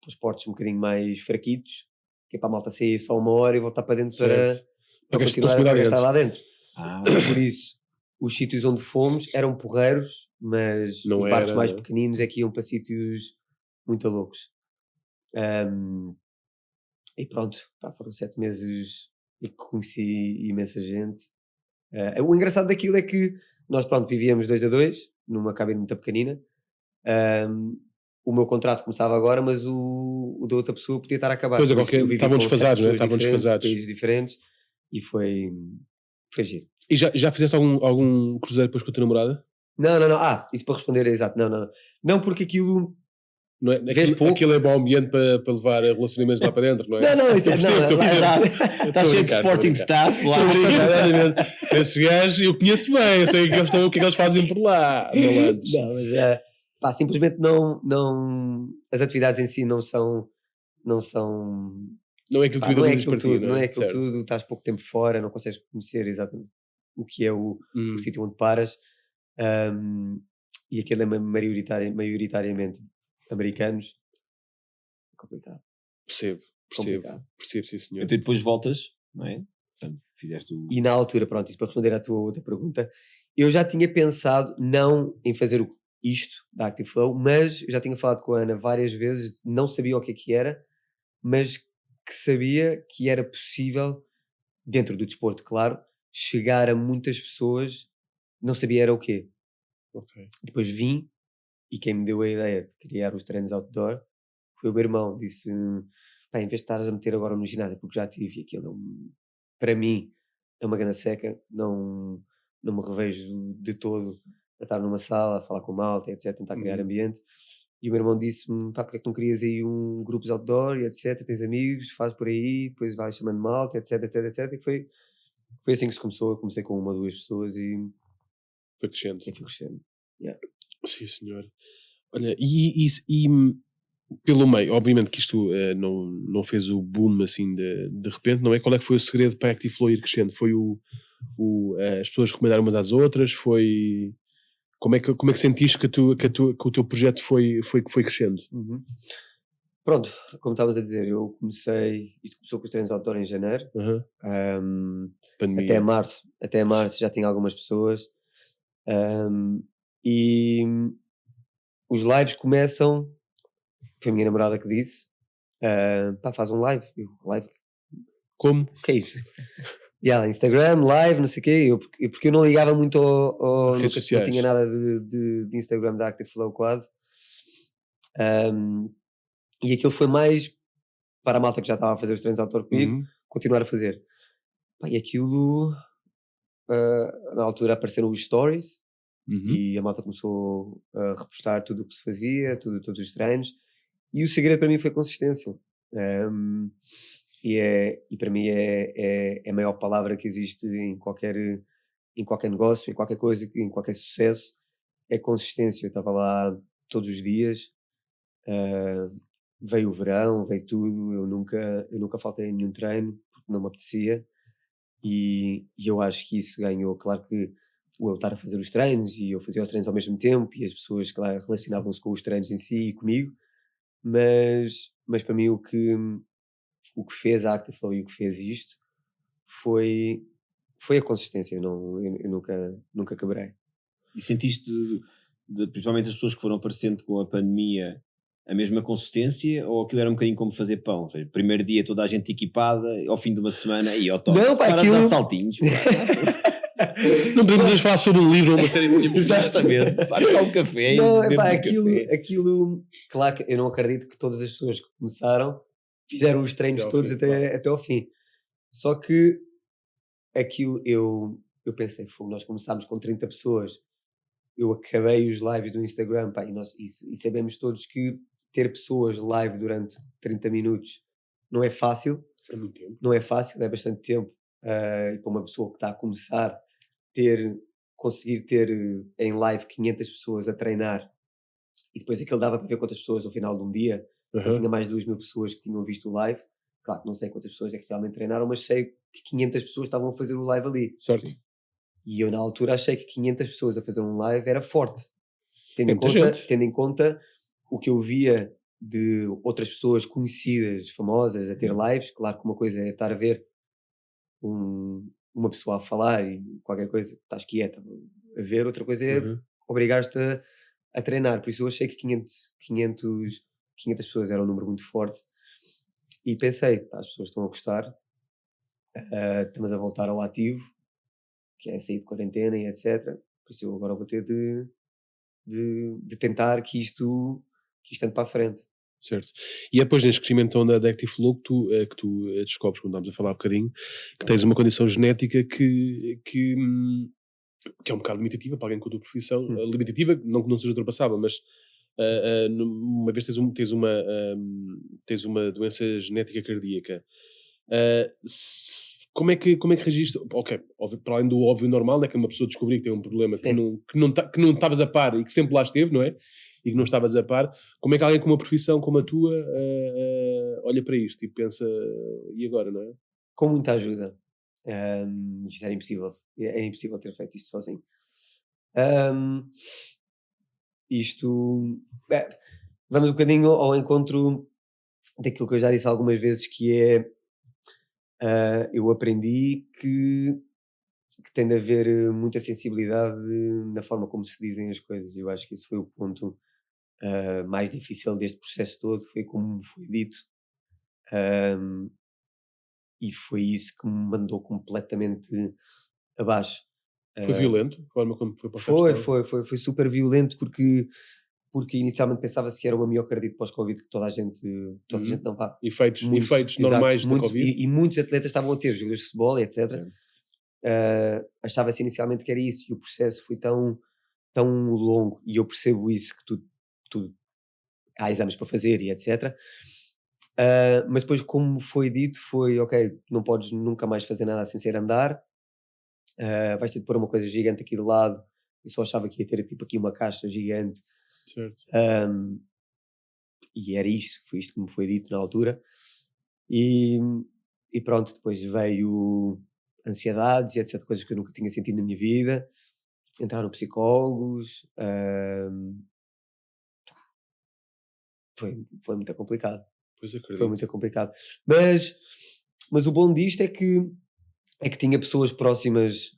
os portos um bocadinho mais fraquitos, que é para a malta sair só 1 hora e voltar para dentro Certo. para Para continuar a gastar lá dentro. Ah, Por isso, os sítios onde fomos eram porreiros, mas Não os barcos era- mais pequeninos é que iam para sítios muito loucos. E pronto, pá, foram 7 meses e que conheci imensa gente. O engraçado daquilo é que nós, pronto, vivíamos 2 a 2, numa cabine muito pequenina. O meu contrato começava agora, mas o da outra pessoa podia estar a acabar. Pois é, Por isso, eu vivi estavam com 7 desfasados, não é? pessoas Estavam diferentes, desfasados. países diferentes, e foi giro. E já fizeste algum cruzeiro depois com a tua namorada? Não. Isso para responder é exato. Não. Não, porque aquilo. Não é? Vês Aquilo, pouco. aquilo é bom ambiente para levar relacionamentos lá para dentro, não é? Não, isso Eu percebo, estou a perceber. está Estou a cheio de brincar, Sporting estou a staff lá. Exatamente. Esses gajos eu conheço bem, eu sei o que é que eles fazem por lá. Malandros. Não, mas pá, simplesmente não. As atividades em si não são. Não é aquilo que Pá, tu não é dizes aquilo para ti, tudo, não é aquilo Certo. tudo, estás pouco tempo fora, não consegues conhecer exatamente o que é o sítio onde paras. E aquilo é maioritariamente americanos. Complicado. Percebo, Complicado. sim senhor. Então depois voltas, não é? Portanto, fizeste o. E na altura, pronto, isso para responder à tua outra pergunta, eu já tinha pensado não em fazer isto da Active Flow, mas eu já tinha falado com a Ana várias vezes, não sabia o que é que era, mas que sabia que era possível, dentro do desporto, claro, chegar a muitas pessoas, não sabia era o quê. Ok. Depois vim, e quem me deu a ideia de criar os treinos outdoor foi o meu irmão. Disse: pá, em vez de estares a meter agora no ginásio, porque já tive, e aquilo para mim é uma grande seca, não me revejo de todo a estar numa sala, a falar com malta, etc, tentar criar ambiente. E o meu irmão disse-me: pá, porque é que não crias aí grupos outdoor e etc, tens amigos, faz por aí, depois vais chamando malta, etc. E foi assim que se começou. Eu comecei com 1 ou 2 pessoas e Foi crescendo. fui crescendo. Sim, senhor. Olha, e pelo meio, obviamente que isto não fez o boom assim de repente, não é? Qual é que foi o segredo para a Active Flow ir crescendo? Foi as pessoas recomendaram umas às outras? Foi... Como é que sentiste que o teu projeto foi crescendo? Pronto, como estavas a dizer, isto começou com os treinos outdoor em janeiro. Pandemia. Até março já tinha algumas pessoas. E os lives começam, foi a minha namorada que disse, pá, faz um live. Live? Como? O que é isso? Instagram, live, não sei o quê. Porque eu não ligava muito ao Redes não sociais. tinha nada de Instagram da Active Flow quase. E aquilo foi mais para a malta que já estava a fazer os treinos outdoor comigo, continuar a fazer. Pá, e aquilo, na altura apareceram os stories, e a malta começou a repostar tudo o que se fazia, todos os treinos, e o segredo para mim foi consistência. E para mim é a maior palavra que existe em qualquer negócio, em qualquer coisa, em qualquer sucesso, é consistência. Eu estava lá todos os dias, veio o verão, veio tudo, eu nunca faltei em nenhum treino, porque não me apetecia, e eu acho que isso ganhou. Claro que eu estar a fazer os treinos e eu fazia os treinos ao mesmo tempo e as pessoas, claro, relacionavam-se com os treinos em si e comigo, mas para mim o que fez a Active Flow e o que fez isto foi a consistência, eu nunca quebrei. E sentiste, principalmente as pessoas que foram aparecendo com a pandemia, a mesma consistência, ou aquilo era um bocadinho como fazer pão? Ou seja, primeiro dia toda a gente equipada, ao fim de uma semana, e Não, pá, paras aquilo... a dar saltinhos. Não podemos falar sobre um livro ou uma série de Exatamente, vais para um café. Não, epá, aquilo, claro que eu não acredito que todas as pessoas que começaram fizeram os treinos todos até ao fim. Só que aquilo eu pensei, nós começámos com 30 pessoas, eu acabei os lives do Instagram, pá, e sabemos todos que ter pessoas live durante 30 minutos não é fácil. É muito tempo. Não é fácil, é bastante tempo. E para uma pessoa que está a começar, conseguir ter em live 500 pessoas a treinar, e depois aquilo dava para ver quantas pessoas ao final de um dia. Eu tinha mais de 2.000 pessoas que tinham visto o live. Claro que não sei quantas pessoas é que realmente treinaram, mas sei que 500 pessoas estavam a fazer o live ali. Certo. E eu na altura achei que 500 pessoas a fazer um live era forte. Tendo em conta o que eu via de outras pessoas conhecidas, famosas, a ter lives. Claro que uma coisa é estar a ver uma pessoa a falar e qualquer coisa, estás quieta a ver, outra coisa é obrigar-te a treinar. Por isso eu achei que 500 pessoas era um número muito forte e pensei, as pessoas estão a gostar, estamos a voltar ao ativo, que é sair de quarentena e etc. Por isso eu agora vou ter de tentar que isto ande para a frente. Certo. E é depois neste crescimento da Active Flow que tu descobres, quando estávamos a falar um bocadinho, que tens uma condição genética que é um bocado limitativa para alguém com a tua profissão. Limitativa, não que não seja ultrapassável, mas uma vez tens uma doença genética cardíaca. Como é que registe? Ok, para além do óbvio normal, né, que uma pessoa descobrir que tem um problema que não estavas a par e que sempre lá esteve, não é? E que não estavas a par, como é que alguém com uma profissão como a tua olha para isto e pensa, e agora, não é? Com muita ajuda. Isto era impossível ter feito isto sozinho. Vamos um bocadinho ao encontro daquilo que eu já disse algumas vezes, que é eu aprendi que tem de haver muita sensibilidade na forma como se dizem as coisas. Eu acho que esse foi o ponto mais difícil deste processo todo, foi como me foi dito, e foi isso que me mandou completamente abaixo. Foi violento? A forma como foi para foi super violento, porque inicialmente pensava-se que era uma miocardite pós-Covid, que toda a gente não vá. Efeitos normais da Covid. E muitos atletas estavam a ter, jogadores de futebol, etc. Achava-se inicialmente que era isso, e o processo foi tão longo, e eu percebo isso, que tu há exames para fazer e etc. Mas depois, como foi dito, foi ok, não podes nunca mais fazer nada sem ser andar, vais ter de pôr uma coisa gigante aqui do lado. Eu só achava que ia ter tipo aqui uma caixa gigante. Certo. E era isto, foi isto que me foi dito na altura. E pronto, depois veio ansiedades e etc, coisas que eu nunca tinha sentido na minha vida. Entraram psicólogos. Foi muito complicado. Pois acredito. Foi muito complicado. Mas o bom disto é que tinha pessoas próximas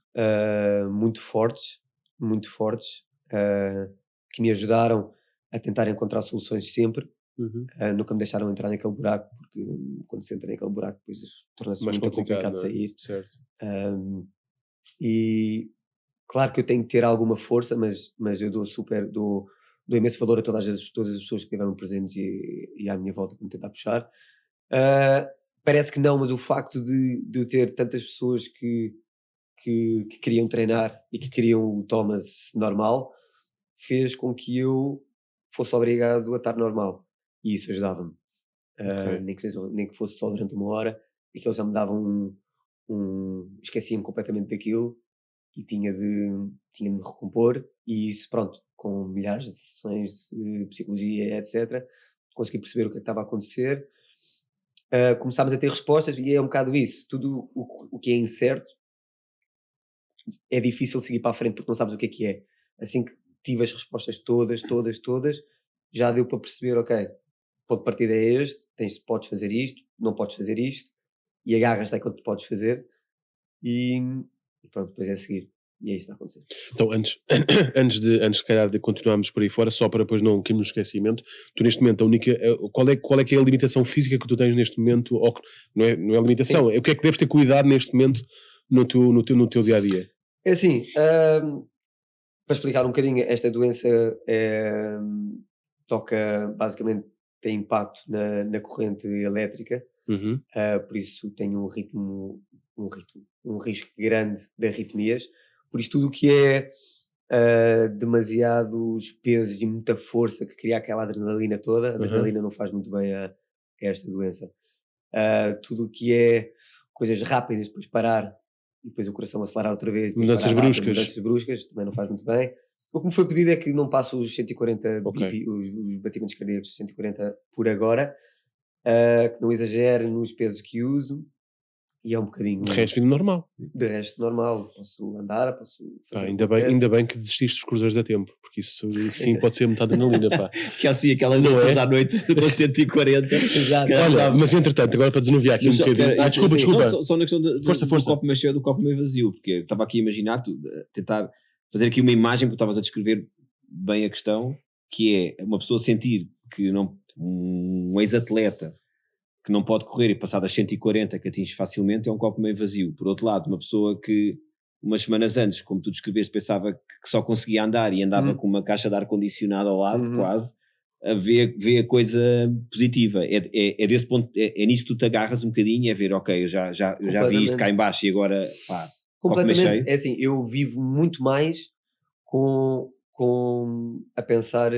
muito fortes, que me ajudaram a tentar encontrar soluções sempre. Nunca me deixaram entrar naquele buraco, porque quando se entra naquele buraco depois torna-se muito complicado de sair. Certo. E claro que eu tenho que ter alguma força, mas eu dou imenso valor a todas as pessoas que estiveram presentes e à minha volta para me tentar puxar. Parece que não, mas o facto de eu ter tantas pessoas que queriam treinar e que queriam o Thomas normal fez com que eu fosse obrigado a estar normal, e isso ajudava-me. Nem que fosse só durante uma hora, e que eles já me davam esquecia-me completamente daquilo e tinha de me recompor, e isso, pronto, com milhares de sessões de psicologia, etc, consegui perceber o que estava a acontecer. Começámos a ter respostas, e é um bocado isso, tudo o que é incerto é difícil seguir para a frente porque não sabes o que é. Assim que tive as respostas todas, já deu para perceber, ok, ponto de partida é este, podes fazer isto, não podes fazer isto, e agarras naquilo que podes fazer, e pronto, depois é seguir. E é isto a acontecer. Então, antes se calhar de continuarmos por aí fora, só para depois não cairmos no esquecimento, tu neste momento, qual é que é a limitação física que tu tens neste momento, ou não é limitação, é o que é que deves ter cuidado neste momento no teu dia-a-dia? É assim, para explicar um bocadinho, esta doença toca, basicamente, tem impacto na corrente elétrica, por isso tem um risco grande de arritmias. Por isso tudo o que é demasiados pesos e muita força que cria aquela adrenalina toda, a adrenalina não faz muito bem a esta doença. Tudo o que é coisas rápidas, depois parar e depois o coração acelerar outra vez, mudanças bruscas também não faz muito bem. O que me foi pedido é que não passe os 140 BP, os batimentos cardíacos 140 por agora, que não exagere nos pesos que uso, e é um bocadinho... De resto, vida normal. De resto, normal. Posso andar, posso fazer... Ainda bem que desististe dos cruzeiros a tempo, porque isso sim pode ser muita adrenalina, pá. Que assim, aquelas danças à noite com 140. Exato. Olha, mas entretanto, agora para desanuviar aqui um bocadinho... desculpa. Não, só na questão do copo meio cheio do copo meio vazio, porque eu estava aqui a imaginar, tentar fazer aqui uma imagem, porque estavas a descrever bem a questão, que é uma pessoa sentir que um ex-atleta que não pode correr e passar das 140 que atinge facilmente é um copo meio vazio. Por outro lado, uma pessoa que umas semanas antes, como tu descreveste, pensava que só conseguia andar e andava com uma caixa de ar-condicionado ao lado, quase, a ver a coisa positiva. É desse ponto, é nisso que tu te agarras um bocadinho, é ver, ok, eu já vi isto cá em baixo e agora, pá, completamente. É assim, eu vivo muito mais a pensar,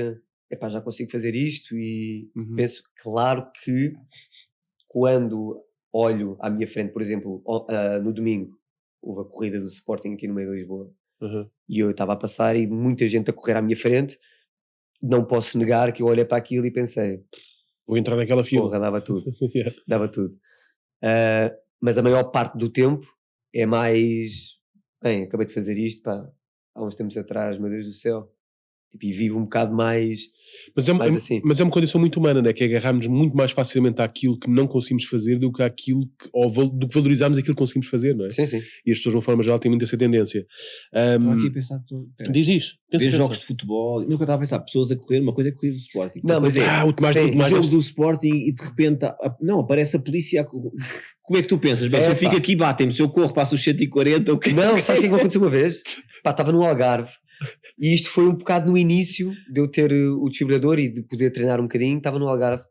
epá, já consigo fazer isto, e penso, claro que quando olho à minha frente, por exemplo, no domingo, houve a corrida do Sporting aqui no meio de Lisboa, e eu estava a passar e muita gente a correr à minha frente, não posso negar que eu olhei para aquilo e pensei, vou entrar naquela fila. Porra, dava tudo. Dava tudo. Mas a maior parte do tempo é mais, bem, acabei de fazer isto, pá, há uns tempos atrás, meu Deus do céu. E vivo um bocado mais assim. Mas é uma condição muito humana, né? Que é agarrarmos muito mais facilmente àquilo que não conseguimos fazer do que do que valorizarmos aquilo que conseguimos fazer, não é? Sim, sim. E as pessoas, de uma forma geral, têm muito essa tendência. Estou aqui a pensar... Diz. Ver jogos de futebol... Nunca estava a pensar, pessoas a correr, uma coisa é correr do Sporting. Não, mas o jogo do Sporting e de repente... Não, aparece a polícia... Como é que tu pensas? Bem, se eu fico aqui, batem-me. Se eu corro, passo os 140... Não, sabes o que aconteceu uma vez? Pá, estava no Algarve. E isto foi um bocado no início de eu ter o desfibrilador e de poder treinar um bocadinho. Estava no Algarve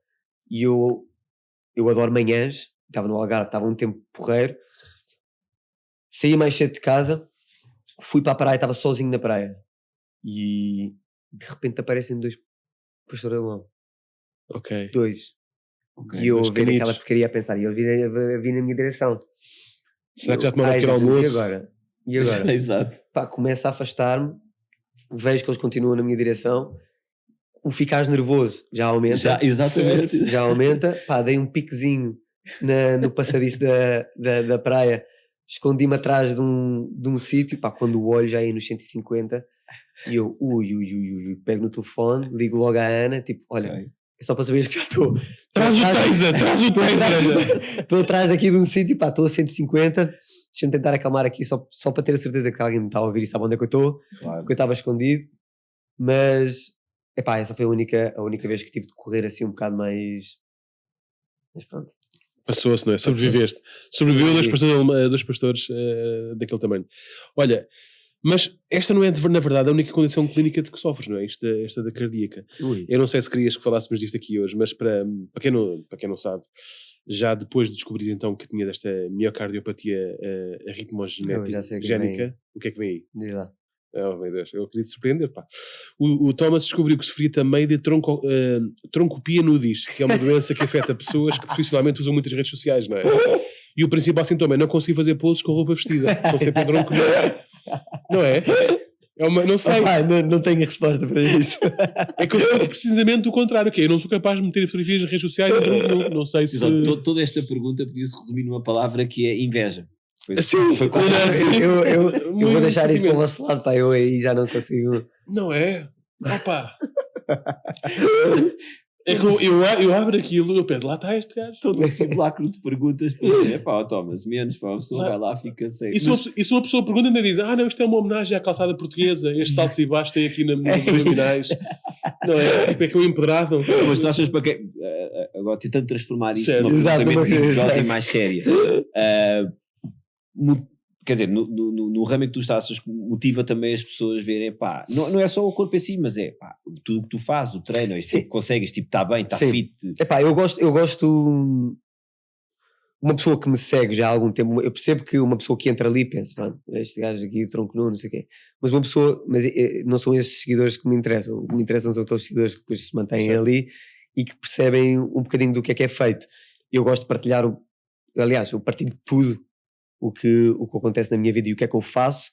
e eu adoro manhãs. Estava no Algarve, estava um tempo porreiro. Saí mais cedo de casa, fui para a praia, estava sozinho na praia. E de repente aparecem 2 pastores alemão. Ok. 2. E eu a ver aquela porcaria a pensar. E ele vir na minha direção. Será que já tomaram aquele almoço? E agora? Exato. Pá, começo a afastar-me. Vejo que eles continuam na minha direção, o ficares nervoso já aumenta. Exatamente. Já aumenta. Pá, dei um piquezinho no passadiço da praia, escondi-me atrás de um sítio, pá, quando o olho já ia nos 150, e eu, pego no telefone, ligo logo à Ana, tipo, olha, é só para saberes que já estou. Traz o taser! Estou atrás daqui de um sítio, pá, estou a 150. Deixa-me tentar acalmar aqui só para ter a certeza que alguém me está a ouvir e sabe onde é que eu estou, porque eu estava escondido. Mas, epá, essa foi a única vez que tive de correr assim um bocado mais... Mas pronto. Passou-se, não é? Sobreviveste. Sobreviveu dois pastores daquele tamanho. Olha, mas esta não é, na verdade, a única condição clínica de que sofres, não é? Esta da cardíaca. Eu não sei se querias que falássemos disto aqui hoje, mas para quem não sabe, já depois de descobrir então que tinha desta miocardiopatia arritmogénica, o que é que vem aí? Diz lá. Oh meu Deus, eu queria te surpreender, pá. O Thomas descobriu que sofria também de troncopia nudis, que é uma doença que afeta pessoas que profissionalmente usam muitas redes sociais, não é? E o principal sintoma é não conseguir fazer poses com roupa vestida. Estão sempre em tronco, não é? Não sei. Não tenho resposta para isso. É que eu sou precisamente o contrário. Eu não sou capaz de meter fotografias nas redes sociais. Não sei se... Toda esta pergunta podia-se resumir numa palavra que é inveja. Sim, Foi quase- eu vou deixar isso para o vosso lado, pá, eu aí já não consigo. Não é? Opa! É que eu abro aquilo e eu penso, lá está este gajo. Todo um simulacro de perguntas. Thomas, menos, pá, a pessoa vai lá, fica sem. E se uma pessoa pergunta, ainda diz, não, isto é uma homenagem à calçada portuguesa, estes saltos e baixos tem aqui nos intestinais. Não é? Tipo, é que eu empedrado. Mas tu achas para quê? Agora tentando transformar isto Certo. numa pergunta Exato, menos mas- rigorosa e mais séria. Quer dizer, no ramo em que tu estás, motiva também as pessoas a verem, pá, não é só o corpo em si, mas é, pá, tudo o que tu fazes, o treino, isto tipo, consegues, tipo, está bem, está Sim. fit. Epá, eu gosto. Uma pessoa que me segue já há algum tempo, eu percebo que uma pessoa que entra ali pensa, pronto, este gajo aqui, tronco nu, não sei o quê. Mas uma pessoa, não são esses seguidores que me interessam. O que me interessam são aqueles seguidores que depois se mantêm Certo. ali e que percebem um bocadinho do que é feito. Eu gosto de partilhar, aliás, eu partilho tudo o que acontece na minha vida e o que é que eu faço.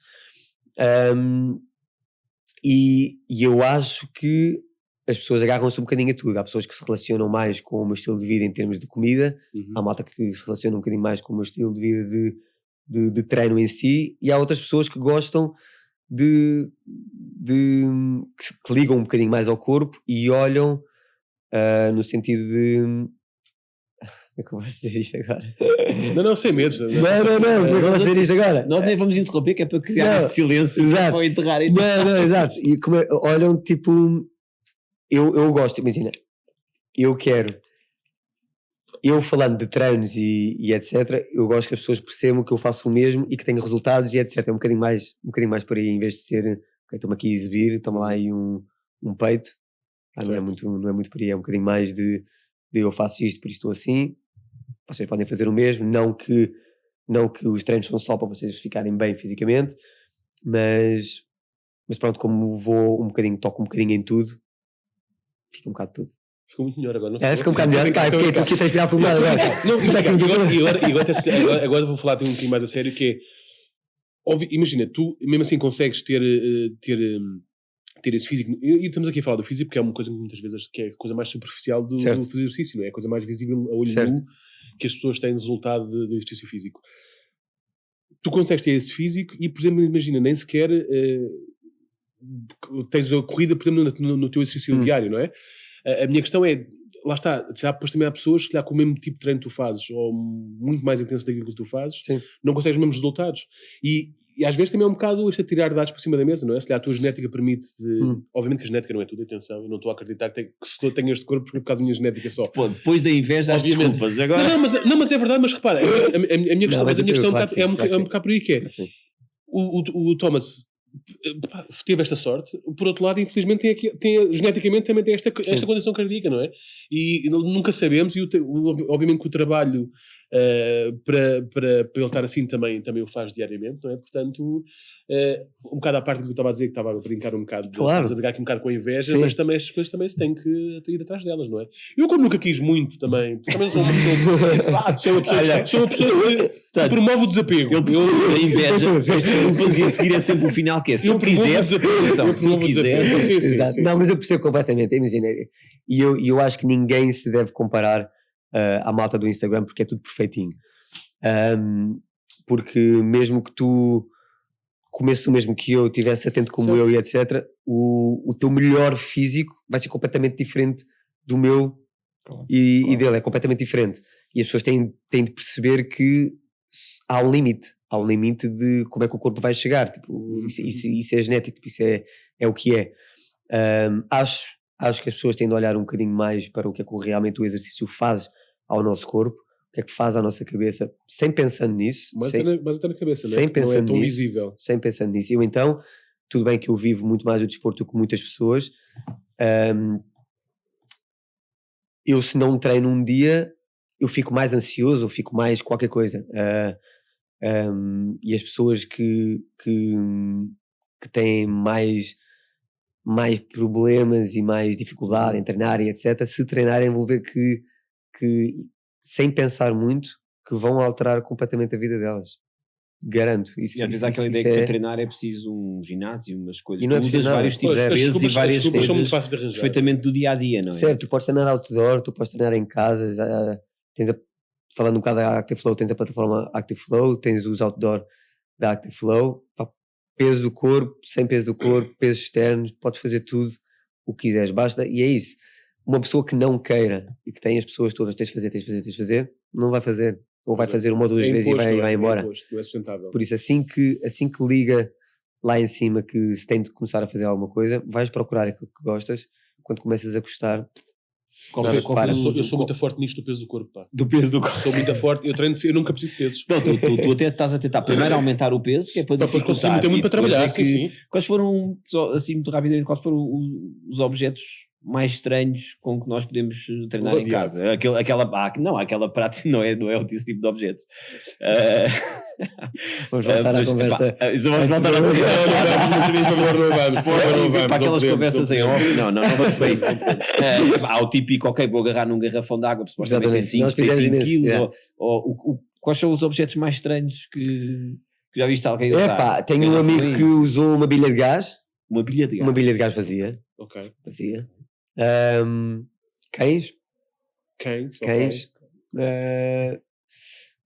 E eu acho que as pessoas agarram-se um bocadinho a tudo. Há pessoas que se relacionam mais com o meu estilo de vida em termos de comida, Uhum. há malta que se relaciona um bocadinho mais com o meu estilo de vida de treino em si, e há outras pessoas que gostam que ligam um bocadinho mais ao corpo e olham no sentido de... Como é que eu vou dizer isto agora? Não, sem medo. Não, como é que eu vou dizer isto agora? Nós nem vamos interromper, que é para criar Não, esse silêncio, exato. para enterrar. Não, exato. E olham tipo... Eu gosto, imagina, eu falando de treinos e etc, eu gosto que as pessoas percebam que eu faço o mesmo e que tenho resultados e etc, é um bocadinho mais por aí, em vez de ser, ok, estou-me aqui a exibir, toma lá aí um peito, não é muito por aí, é um bocadinho mais de eu faço isto, por isto estou assim, vocês podem fazer o mesmo, não que os treinos são só para vocês ficarem bem fisicamente, mas pronto, como toco um bocadinho em tudo, fica um bocado tudo. Ficou muito melhor agora, não Fica um bocado melhor. Estou aqui a transpirar pelo lado agora. Agora vou falar de um bocadinho mais a sério, que é, óbvio, imagina, tu mesmo assim consegues ter esse físico, e estamos aqui a falar do físico porque é uma coisa que muitas vezes que é a coisa mais superficial do fazer exercício, não é? A coisa mais visível a olho nu que as pessoas têm resultado de exercício físico. Tu consegues ter esse físico e, por exemplo, imagina, nem sequer tens a corrida, por exemplo, no teu exercício diário, não é? A minha questão é, lá está, depois também há pessoas que com o mesmo tipo de treino que tu fazes, ou muito mais intenso daquilo que tu fazes, não consegues os mesmos resultados. E às vezes também é um bocado isto a tirar dados para cima da mesa, não é? Se a tua genética permite, obviamente que a genética não é tudo, atenção, eu não estou a acreditar que se eu tenho este corpo porque é por causa da minha genética só. Pô, depois da inveja, as desculpas. Agora... Não, mas é verdade, mas repara, a minha questão, é um bocado por aí que é. O Thomas teve esta sorte, por outro lado infelizmente geneticamente também tem esta condição cardíaca, não é? E nunca sabemos, e obviamente que o trabalho para ele estar assim também o faz diariamente, não é? Portanto, um bocado à parte do que eu estava a dizer, que estava a brincar um bocado, a brincar aqui um bocado com a inveja, mas também estas coisas também se tem que ir atrás delas, não é? Eu como nunca quis muito também sou uma pessoa que promove o desapego. A inveja, fazia seguir é sempre o final que é, se eu quiser, se eu quiser. Não, mas eu percebo completamente, imagina, e eu acho que ninguém se deve comparar à malta do Instagram porque é tudo perfeitinho, porque mesmo que tu comesses o mesmo que eu, estivesse atento como eu e etc, o teu melhor físico vai ser completamente diferente do meu e dele, é completamente diferente, e as pessoas têm de perceber que há um limite de como é que o corpo vai chegar, tipo, isso é genético, tipo, isso é o que é. Acho que as pessoas têm de olhar um bocadinho mais para o que é que realmente o exercício faz ao nosso corpo, o que é que faz à nossa cabeça, sem pensar nisso. Mas até na cabeça, sem pensar não é tão nisso, visível. Sem pensar nisso. Eu então, tudo bem que eu vivo muito mais o desporto do que muitas pessoas, eu se não treino um dia, eu fico mais ansioso, eu fico mais qualquer coisa. E as pessoas que têm mais problemas e mais dificuldade em treinar e etc, se treinarem vão ver que sem pensar muito que vão alterar completamente a vida delas, garanto. E às vezes há aquela ideia que para treinar é preciso um ginásio, umas coisas, e não é tu usas vários tipos de pesos e várias coisas são muito fáceis de arranjar, perfeitamente do dia a dia, não é? Certo, tu podes treinar outdoor, tu podes treinar em casa, tens falando um bocado da Active Flow, tens a plataforma Active Flow, tens os outdoor da Active Flow, pá, peso do corpo, sem peso do corpo, pesos externos, podes fazer tudo o que quiseres, basta, e é isso. Uma pessoa que não queira e que tem as pessoas todas, tens de fazer, não vai fazer, ou vai fazer uma ou duas vezes imposto, e vai embora. Imposto, não é sustentável. Por isso, assim que liga lá em cima que se tem de começar a fazer alguma coisa, vais procurar aquilo que gostas, quando começas a gostar. Eu sou muito forte nisto do peso do corpo, pá. Do peso do corpo. Sou muito forte, eu treino, eu nunca preciso de pesos. Não, tu até estás a tentar primeiro aumentar o peso, que é para depois conseguir ter muito para trabalhar, sim. Quais foram, assim muito rapidamente, quais foram os objetos mais estranhos com que nós podemos treinar em casa? Aquela prática não é esse tipo de objetos. Vamos voltar à conversa. Vamos voltar à conversa. Para aquelas conversas em off. Não vamos para isso. Há o típico, ok, vou agarrar num garrafão de água, supostamente tem 5 quilos. Quais são os objetos mais estranhos que já viste alguém usar? Tenho um amigo que usou uma bilha de gás. Uma bilha de gás? Uma bilha de gás vazia. Ok. Vazia. Cães.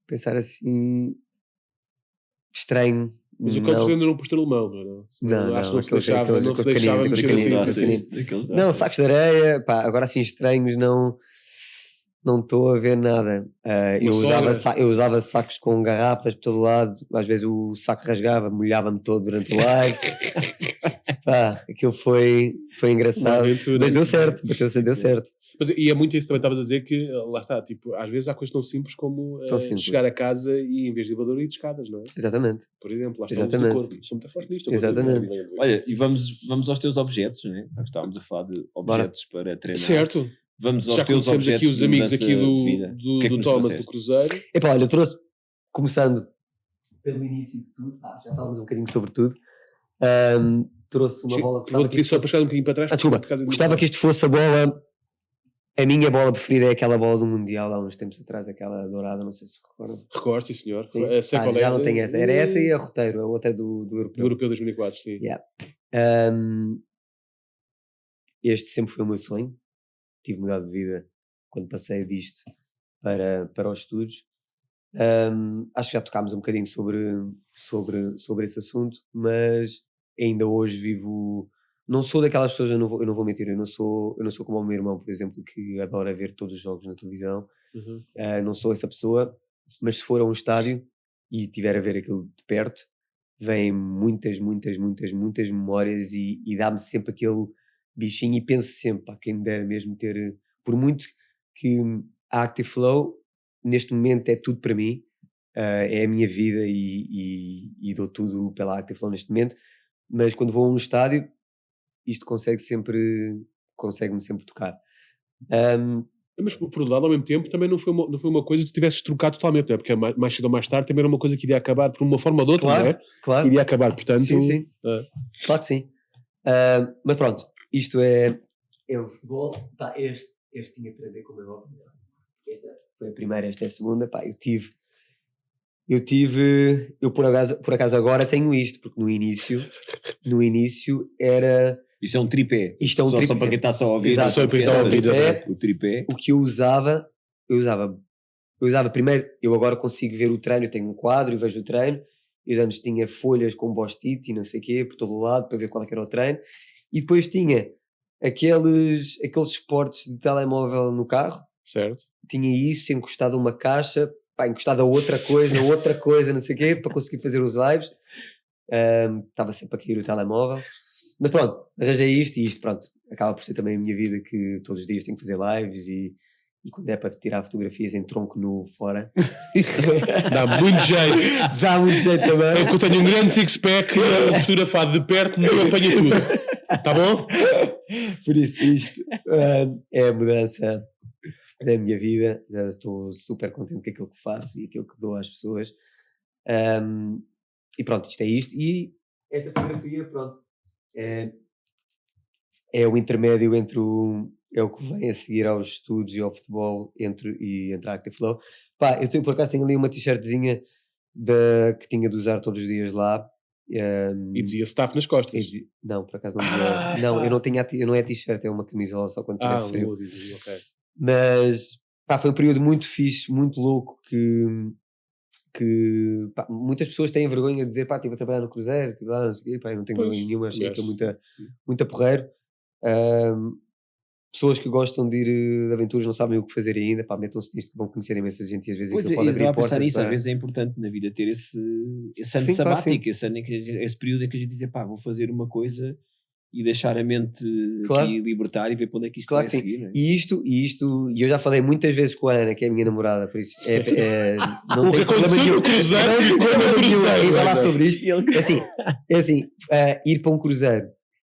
Pensar assim estranho. Mas o cão ainda não postou alemão, não? Acho que não se deixava mexer assim. Não, sacos de areia, agora assim estranhos não estou a ver nada. Eu usava sacos com garrafas por todo lado, às vezes o saco rasgava, molhava-me todo durante o live. Aquilo foi engraçado, mas deu certo, deu certo. E é muito isso que também estavas a dizer, que lá está, tipo, às vezes há coisas tão simples como chegar a casa e em vez de elevador ir de escadas, não é? Exatamente. Por exemplo, lá está o corpo. Sou muito forte nisto. Exatamente. Olha, e vamos aos teus objetos, não é? Estávamos a falar de objetos para treinar. Certo. Vamos aos teus objetos aqui os amigos aqui do Thomas do Cruzeiro. Olha, eu trouxe, começando pelo início de tudo, já falamos um bocadinho sobre tudo, trouxe uma bola... Vou pedir só para chegar um bocadinho para trás. Desculpa, gostava que isto fosse a minha bola preferida é aquela bola do Mundial há uns tempos atrás, aquela dourada, não sei se recordam. Recordo, sim senhor. Já não tenho essa, era essa e a roteiro, a outra do Europeu. Do Europeu 2004, sim. Yeah. Este sempre foi o meu sonho. Tive mudado de vida quando passei disto para os estudos. Acho que já tocámos um bocadinho sobre esse assunto, mas ainda hoje vivo... Não sou daquelas pessoas, eu não vou mentir, eu não sou como o meu irmão, por exemplo, que adora ver todos os jogos na televisão. Não sou essa pessoa, mas se for a um estádio e tiver a ver aquilo de perto, vêm muitas memórias e dá-me sempre aquele bichinho e penso sempre, quem me dera mesmo ter, por muito que a Active Flow neste momento é tudo para mim, é a minha vida e dou tudo pela Active Flow neste momento, mas quando vou a um estádio isto consegue-me sempre tocar. Mas por outro lado, ao mesmo tempo, também não foi uma coisa que tu tivesses trocado totalmente, não é? Porque mais cedo ou mais tarde também era uma coisa que iria acabar por uma forma ou de outra, claro, não é? Claro. Iria acabar, portanto... Sim. Claro que sim. Mas pronto, isto é o futebol. Este tinha que trazer como é óbvio. Esta foi a primeira, esta é a segunda. Eu por acaso agora tenho isto, porque no início era... Isto é um tripé. Isto é um tripé. Só para quem está só a ouvir. Exato, só para quem está a ouvir. O tripé. O que eu usava primeiro, eu agora consigo ver o treino, eu tenho um quadro e vejo o treino. Eu antes tinha folhas com post-it e não sei o quê, por todo o lado, para ver qual é que era o treino. E depois tinha aqueles suportes de telemóvel no carro. Certo. Tinha isso encostado a uma caixa, encostado a outra coisa, não sei o quê, para conseguir fazer os lives. Estava sempre a cair o telemóvel. Mas pronto, arranjei isto e isto, pronto, acaba por ser também a minha vida, que todos os dias tenho que fazer lives e quando é para tirar fotografias em tronco nu fora. Dá muito jeito. Dá muito jeito também. É que eu tenho um grande six-pack, fotografado de perto, não apanha tudo. Tá bom? Por isso, isto é a mudança da minha vida. Já estou super contente com aquilo que faço e aquilo que dou às pessoas. E pronto, isto é isto. E esta fotografia, pronto, é o intermédio entre é o que vem a seguir aos estudos e ao futebol entre a Active Flow. Eu por acaso tenho ali uma t-shirtzinha que tinha de usar todos os dias lá. E dizia staff nas costas. Não, por acaso não dizia. Não, eu não é t-shirt, é uma camisola só quando tivesse frio. Okay. Mas Pá, foi um período muito fixe, muito louco, que pá, muitas pessoas têm vergonha de dizer, pá, estive a trabalhar no Cruzeiro, estive lá, não sei o quê, pá, eu não tenho vergonha nenhuma, achei que é muita porreiro. Pessoas que gostam de ir de aventuras não sabem o que fazer ainda, pá, metam-se nisto que vão conhecer imensa gente e às vezes Pois aquilo pode abrir portas. Nisso, às vezes é importante na vida ter esse ano sabático, esse período em que a gente diz, pá, vou fazer uma coisa e deixar a mente aqui libertar e ver para onde é que isto vai seguir. Não é? E eu já falei muitas vezes com a Ana, que é a minha namorada, por isso não tem problema nenhum em falar sobre isto. É assim, ir para um cruzeiro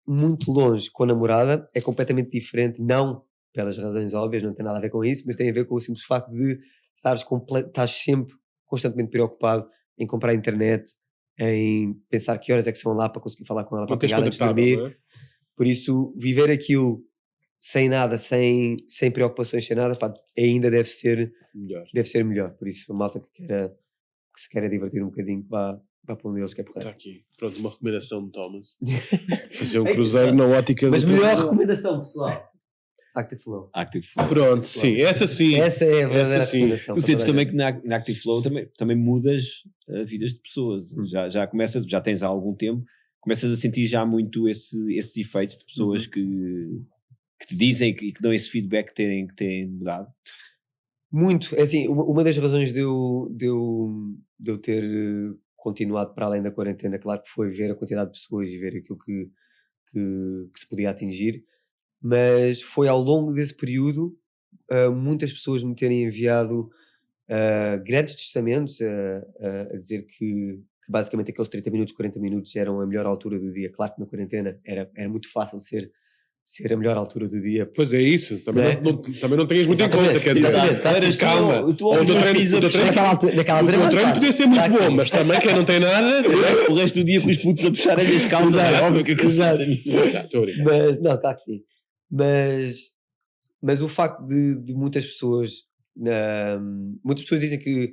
muito longe com a namorada é completamente diferente, não pelas razões óbvias, não tem nada a ver com isso, mas tem a ver com o simples facto de estares sempre constantemente preocupado em comprar internet, em pensar que horas é que são lá para conseguir falar com ela, para pegar antes de dormir. Não é? Por isso, viver aquilo sem nada, sem preocupações, sem nada, pá, ainda deve ser melhor. Por isso, a malta que se queira divertir um bocadinho, vá para um deles que é porreiro. Está aqui, pronto, uma recomendação de Thomas. Fazer um cruzeiro na ótica... Mas melhor recomendação, pessoal. Active Flow. Pronto, sim, essa sim. Essa é a verdadeira recomendação. Tu sentes também que na Active Flow também mudas vidas de pessoas. Já começas, já tens há algum tempo, começas a sentir já muito esses efeitos de pessoas que te dizem e que dão esse feedback que têm mudado. Muito. É assim, uma das razões de eu ter continuado para além da quarentena, claro que foi ver a quantidade de pessoas e ver aquilo que se podia atingir, mas foi ao longo desse período muitas pessoas me terem enviado grandes testamentos a dizer que basicamente aqueles 30 minutos, 40 minutos eram a melhor altura do dia. Claro que na quarentena era muito fácil ser a melhor altura do dia. Pois é isso, também não tenhas muito em conta, quer dizer, calma. O teu treino podia ser muito bom, mas também quem não tem nada, o resto do dia com os putos a puxarem as calças, é óbvio que mas não, claro que sim. Mas o facto de muitas pessoas dizem que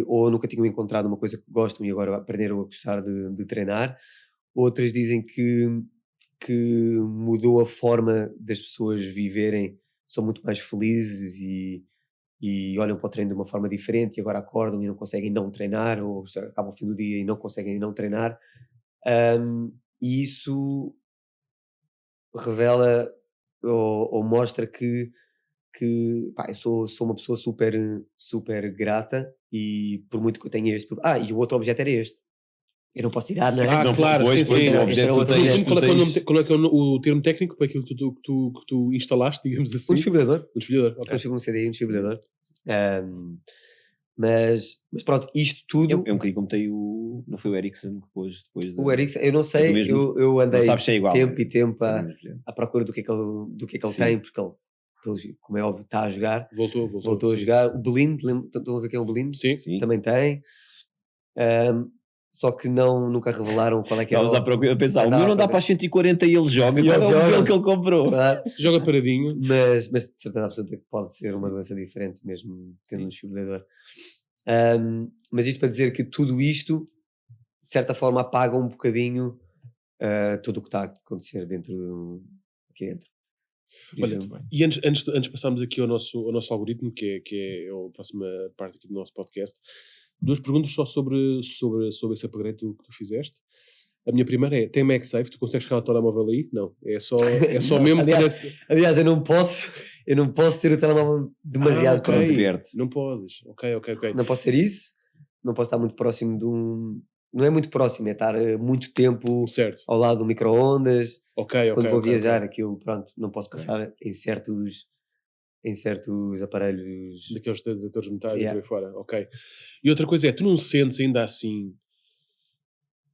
ou nunca tinham encontrado uma coisa que gostam e agora aprenderam a gostar de treinar, outras dizem que mudou a forma das pessoas viverem, são muito mais felizes e olham para o treino de uma forma diferente e agora acordam e não conseguem não treinar, ou acabam o fim do dia e não conseguem não treinar, e isso revela ou mostra que pá, eu sou uma pessoa super grata e por muito que eu tenha este... e o outro objeto era este. Eu não posso tirar, não é? Não, claro, sim. Qual é que é o termo técnico para aquilo que tu instalaste, digamos assim? Um desfibrilador. Ok. Um CDI, um desfibrilador. Mas pronto, isto tudo... Eu um bocadinho como tem não foi o Ericsson depois o Ericsson, eu não sei, eu andei tempo e tempo à procura do que é que ele tem, porque ele, como é óbvio, está a jogar. Voltou a jogar. O Blind, estão a ver quem é o Blind? Sim. Também tem. Só que nunca revelaram qual é que é. Estavas à procura a pensar, o meu não dá para as 140 e ele joga, qual é o modelo que ele comprou? Joga paradinho. Mas de certeza absoluta que pode ser uma doença diferente, mesmo tendo um desfibrilador. Mas isto para dizer que tudo isto, de certa forma, apaga um bocadinho tudo o que está a acontecer aqui dentro. Olha, e antes de passarmos aqui ao nosso algoritmo, que é a próxima parte aqui do nosso podcast, 2 perguntas só sobre esse upgrade que tu fizeste. A minha primeira é, tem MagSafe? Tu consegues carregar o telemóvel aí? Não, é só não, mesmo... Aliás, eu não posso ter o telemóvel demasiado próximo. Não podes, ok. Não posso ter isso, não posso estar muito próximo de um... Não é muito próximo, é estar muito tempo ao lado do micro-ondas. Quando vou viajar, aquilo, pronto, não posso passar em certos aparelhos... Daqueles detectores metais e por aí fora, ok. E outra coisa é, tu não sentes ainda assim,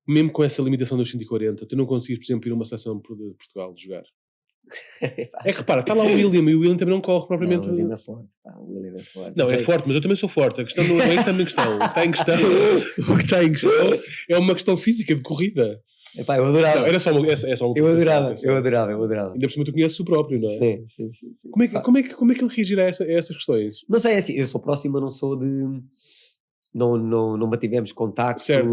mesmo com essa limitação dos 140, tu não consegues, por exemplo, ir a uma seleção de Portugal de jogar? É que repara, está lá o William e o William também não corre propriamente... Não, o William é forte. O William é forte. Não, é forte, mas eu também sou forte. A questão não é isso também questão. O que está em questão é uma questão física de corrida. Epá, eu adorava. Não, era só uma eu adorava. Ainda por cima tu conheces o próprio, não é? Sim. Como é que ele reagirá a essas questões? Não sei, é assim, eu sou próximo, mas não sou de... Não mantivemos contacto. Certo.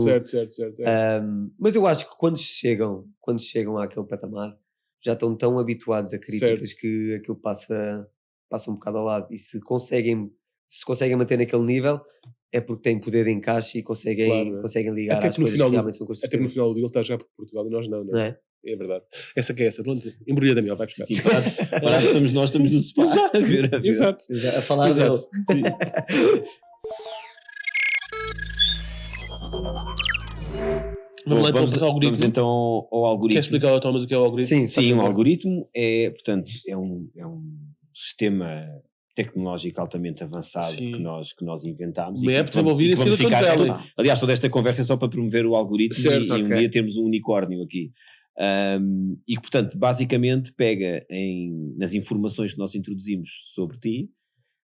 Mas eu acho que quando chegam àquele patamar, já estão tão habituados a críticas que aquilo passa passam um bocado ao lado, e se conseguem manter naquele nível, é porque têm poder de encaixe e conseguem ligar às coisas que realmente são construtivas. Até no final do dia ele está já por Portugal e nós não é? É verdade. Essa que é essa. Pronto, embrulha, Daniel, vai buscar. Sim, para nós estamos no sofá. Exato. A falar dele. Sim. Vamos então ao algoritmo. Quer explicar ao Thomas o que é o algoritmo? Sim, um algoritmo é, portanto, é um sistema tecnológico altamente avançado que nós inventámos. Uma app desenvolvida em Silicon Valley. Aliás, toda esta conversa é só para promover o algoritmo, certo, e um dia termos um unicórnio aqui. E que, portanto, basicamente pega nas informações que nós introduzimos sobre ti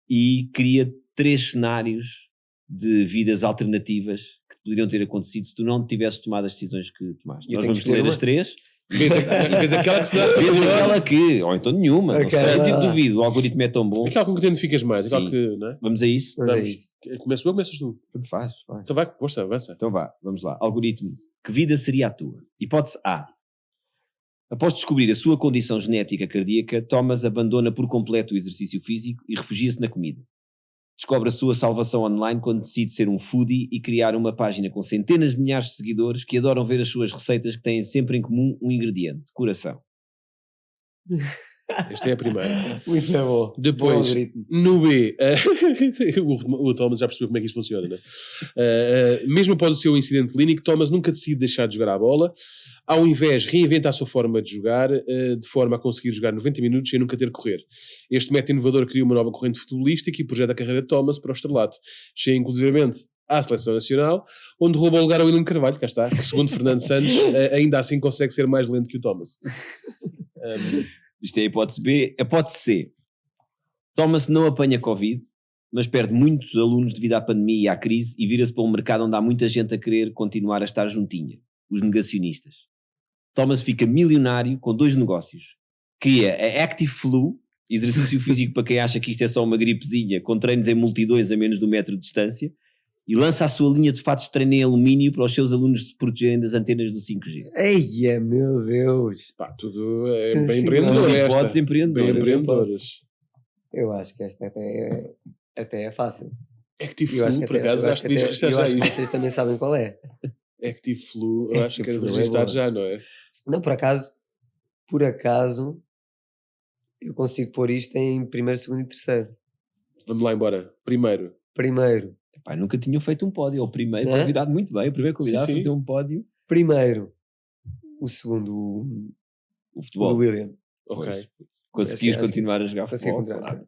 e cria 3 cenários de vidas alternativas que poderiam ter acontecido se tu não tivesses tomado as decisões que tomaste. Nós vamos ler as 3. Vês aquela que se dá. Vês aquela que, ou então nenhuma, não sei, duvido, o algoritmo é tão bom. Aquela com que te identificas mais. Que, não é? Vamos a isso? Vamos. Começo eu ou começas tu? Faz. Então vai, força, avança. Então vamos lá. Algoritmo, que vida seria a tua? Hipótese A. Após descobrir a sua condição genética cardíaca, Thomas abandona por completo o exercício físico e refugia-se na comida. Descobre a sua salvação online quando decide ser um foodie e criar uma página com centenas de milhares de seguidores que adoram ver as suas receitas que têm sempre em comum um ingrediente: coração. Esta é a primeira. Muito bom. Depois, no B, o Thomas já percebeu como é que isto funciona, não é? Mesmo após o seu incidente clínico, Thomas nunca decide deixar de jogar a bola. Ao invés, reinventa a sua forma de jogar, de forma a conseguir jogar 90 minutos sem nunca ter que correr. Este método inovador cria uma nova corrente futebolística e projeta a carreira de Thomas para o estrelato. Chega inclusivamente à Seleção Nacional, onde rouba o lugar ao William Carvalho, cá está, que segundo Fernando Santos, ainda assim consegue ser mais lento que o Thomas. Isto é a hipótese B. A hipótese C. Thomas não apanha Covid, mas perde muitos alunos devido à pandemia e à crise e vira-se para um mercado onde há muita gente a querer continuar a estar juntinha. Os negacionistas. Thomas fica milionário com 2 negócios. Cria a Active Flu, exercício físico para quem acha que isto é só uma gripezinha, com treinos em multidões a menos de 1 metro de distância, e lança a sua linha de fatos de treino em alumínio para os seus alunos se protegerem das antenas do 5G. Eia, meu Deus! Pá, tudo é bem empreendedor. Bem empreendedoras. Eu acho que esta até é fácil. Active Flu, por acaso, acho que vocês também sabem qual é. Active Flu, eu acho que era registrado já, não é? Não, por acaso, eu consigo pôr isto em 1º, 2º e 3º. Vamos lá embora. Primeiro. Epá, nunca tinham feito um pódio. O primeiro convidado muito bem. O primeiro convidado a fazer um pódio. Primeiro. O segundo, o futebol. O William. Ok. Conseguires continuar a jogar futebol. Claro.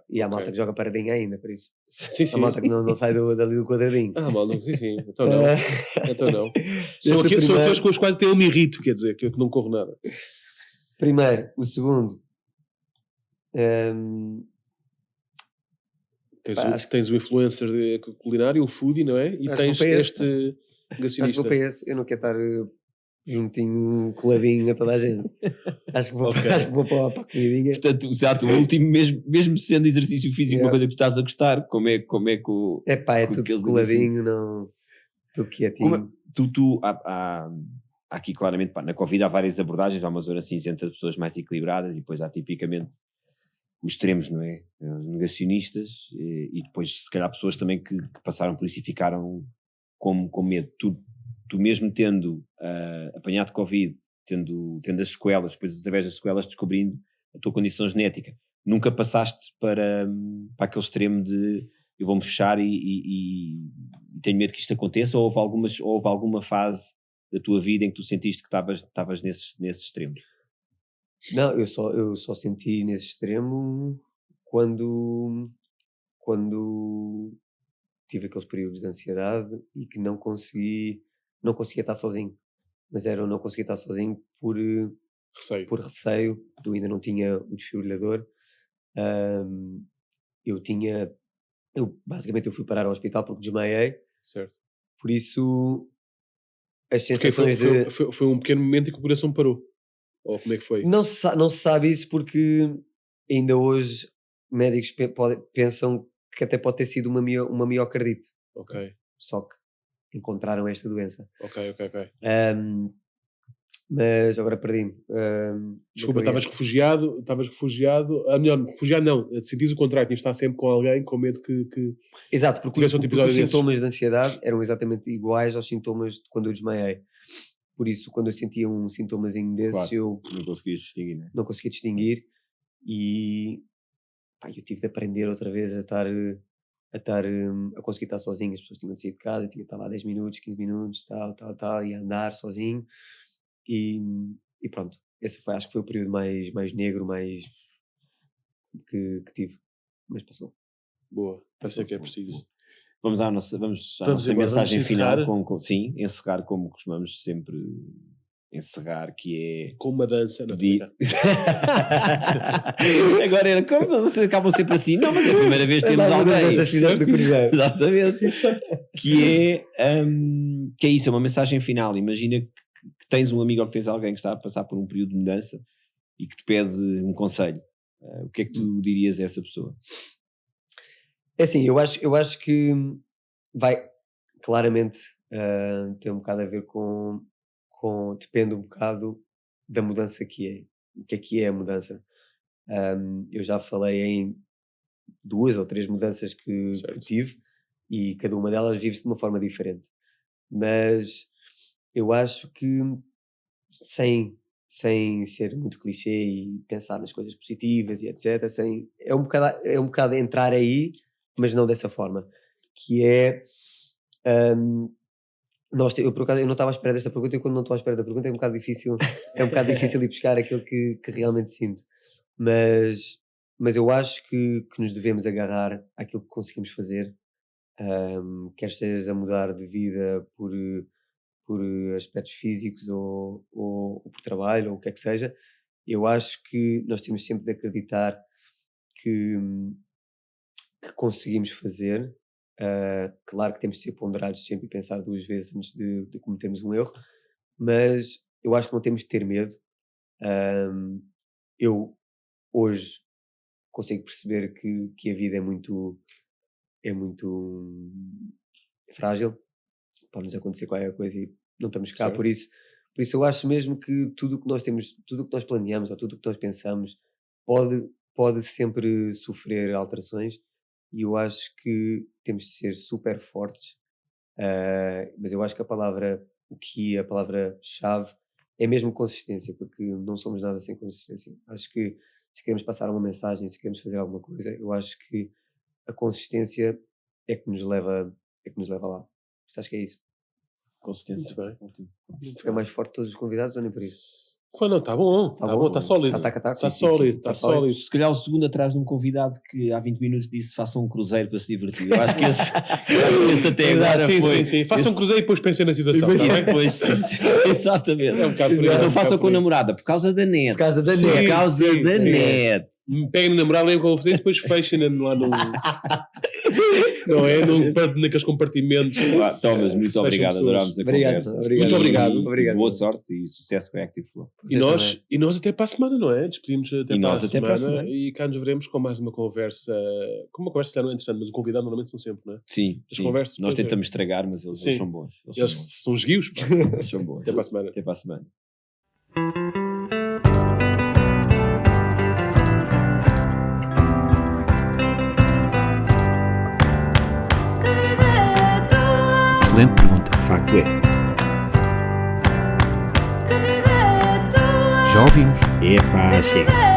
E há malta que joga paradinha ainda, por isso. Sim. A malta que não sai dali do quadradinho. Malta, sim. Então não. São aqueles com os quais até eu me irrito, quer dizer, que eu não corro nada. Primeiro. O segundo. Tens o influencer culinário, o foodie, não é? E tens este negacionista. Acho que vou para esse. Eu não quero estar juntinho, coladinho a toda a gente. Acho que vou para a comidinha. Portanto, exato, o último, mesmo sendo exercício físico, uma coisa que tu estás a gostar, como é que o... é tudo coladinho, não... Tudo quietinho. Há aqui claramente, na Covid há várias abordagens, há uma zona cinzenta de pessoas mais equilibradas e depois há tipicamente os extremos, não é? Os negacionistas e depois se calhar pessoas também que passaram por isso e ficaram com medo. Tu mesmo tendo apanhado Covid, tendo as sequelas, depois através das sequelas descobrindo a tua condição genética, nunca passaste para aquele extremo de eu vou-me fechar e tenho medo que isto aconteça, ou houve alguma fase da tua vida em que tu sentiste que estavas nesse extremo? Não, eu só senti nesse extremo quando tive aqueles períodos de ansiedade e que não conseguia estar sozinho, mas eu não conseguia estar sozinho por receio. Eu ainda não tinha o desfibrilador. Basicamente eu fui parar ao hospital porque desmaiei. Certo. Por isso as sensações foi um pequeno momento em que o coração parou. Ou como é que foi? Não se sabe isso porque ainda hoje médicos pensam que até pode ter sido uma miocardite. Ok. Só que encontraram esta doença. Ok. Mas agora perdi-me. Desculpa, estavas refugiado, melhor, refugiado não, se diz o contrário, tinhas de estar sempre com alguém com medo que Exato, porque tivesse outro episódio os desses. sintomas de ansiedade eram exatamente iguais aos sintomas de quando eu desmaiei. Por isso, quando eu sentia um sintomazinho desses, eu Não conseguias distinguir, né? não conseguia distinguir e eu tive de aprender outra vez a conseguir estar sozinho. As pessoas tinham de sair de casa, eu tinha de estar lá 10 minutos, 15 minutos, tal, e a andar sozinho. E pronto, esse acho que foi o período mais negro, mais que tive, mas passou. Boa, isso é que é preciso. Vamos à nossa embora, mensagem final, encerrar. sim, encerrar como costumamos sempre encerrar, que é... Com uma dança, não Agora era como vocês acabam sempre assim, não, mas é a primeira vez que temos alguém. Exatamente. Que é isso, é uma mensagem final. Imagina que tens um amigo ou que tens alguém que está a passar por um período de mudança e que te pede um conselho. O que é que tu dirias a essa pessoa? É assim, eu acho que vai claramente ter um bocado a ver com depende um bocado da mudança que é. O que é a mudança? Eu já falei em 2 ou 3 mudanças que tive e cada uma delas vive-se de uma forma diferente. Mas eu acho que sem ser muito clichê e pensar nas coisas positivas e etc, é um bocado entrar aí, mas não dessa forma, que é eu por acaso eu não estava à espera desta pergunta, e quando não estou à espera da pergunta é um bocado difícil ir buscar aquilo que realmente sinto, mas eu acho que nos devemos agarrar àquilo que conseguimos fazer, quer seja a mudar de vida por aspectos físicos ou por trabalho ou o que é que seja. Eu acho que nós temos sempre de acreditar que conseguimos fazer. Claro que temos de ser ponderados sempre e pensar 2 vezes antes de cometermos um erro, mas eu acho que não temos de ter medo. Eu hoje consigo perceber que a vida é muito frágil, pode-nos acontecer qualquer coisa e não estamos cá por isso eu acho mesmo que tudo o que nós temos, tudo o que nós planeamos ou tudo o que nós pensamos pode sempre sofrer alterações, e eu acho que temos de ser super fortes, mas eu acho que a palavra-chave é mesmo consistência, porque não somos nada sem consistência. Acho que se queremos passar uma mensagem, se queremos fazer alguma coisa, eu acho que a consistência é que nos leva lá. Acho que é isso. Consistência. Muito bem. Fica mais forte todos os convidados ou nem por isso? Não, está bom, está sólido. Está sólido. Se calhar o segundo atrás de um convidado que há 20 minutos disse façam um cruzeiro para se divertir. Eu acho que esse até agora foi... Sim. Façam um cruzeiro e depois pensem na situação. Exatamente. É um bocado por aí. Então façam com a namorada, por causa da net. Por causa da net. Peguem no namorado, lembram com vocês, depois fechem lá no... Não é? Naqueles compartimentos. Thomas, muito obrigado, adorámos a conversa. Muito obrigado. Boa sorte e sucesso com a Active Flow. E nós até para a semana, não é? Despedimos até para a semana e cá nos veremos com mais uma conversa. Com uma conversa que não é interessante, mas o convidado normalmente são sempre, não é? Sim. Conversas, nós tentamos estragar, mas eles são bons. Eles são esguios. Eles são bons. Até para a semana. Até para a semana. Excelente pergunta, de facto é. Já ouvimos. Epá, chega.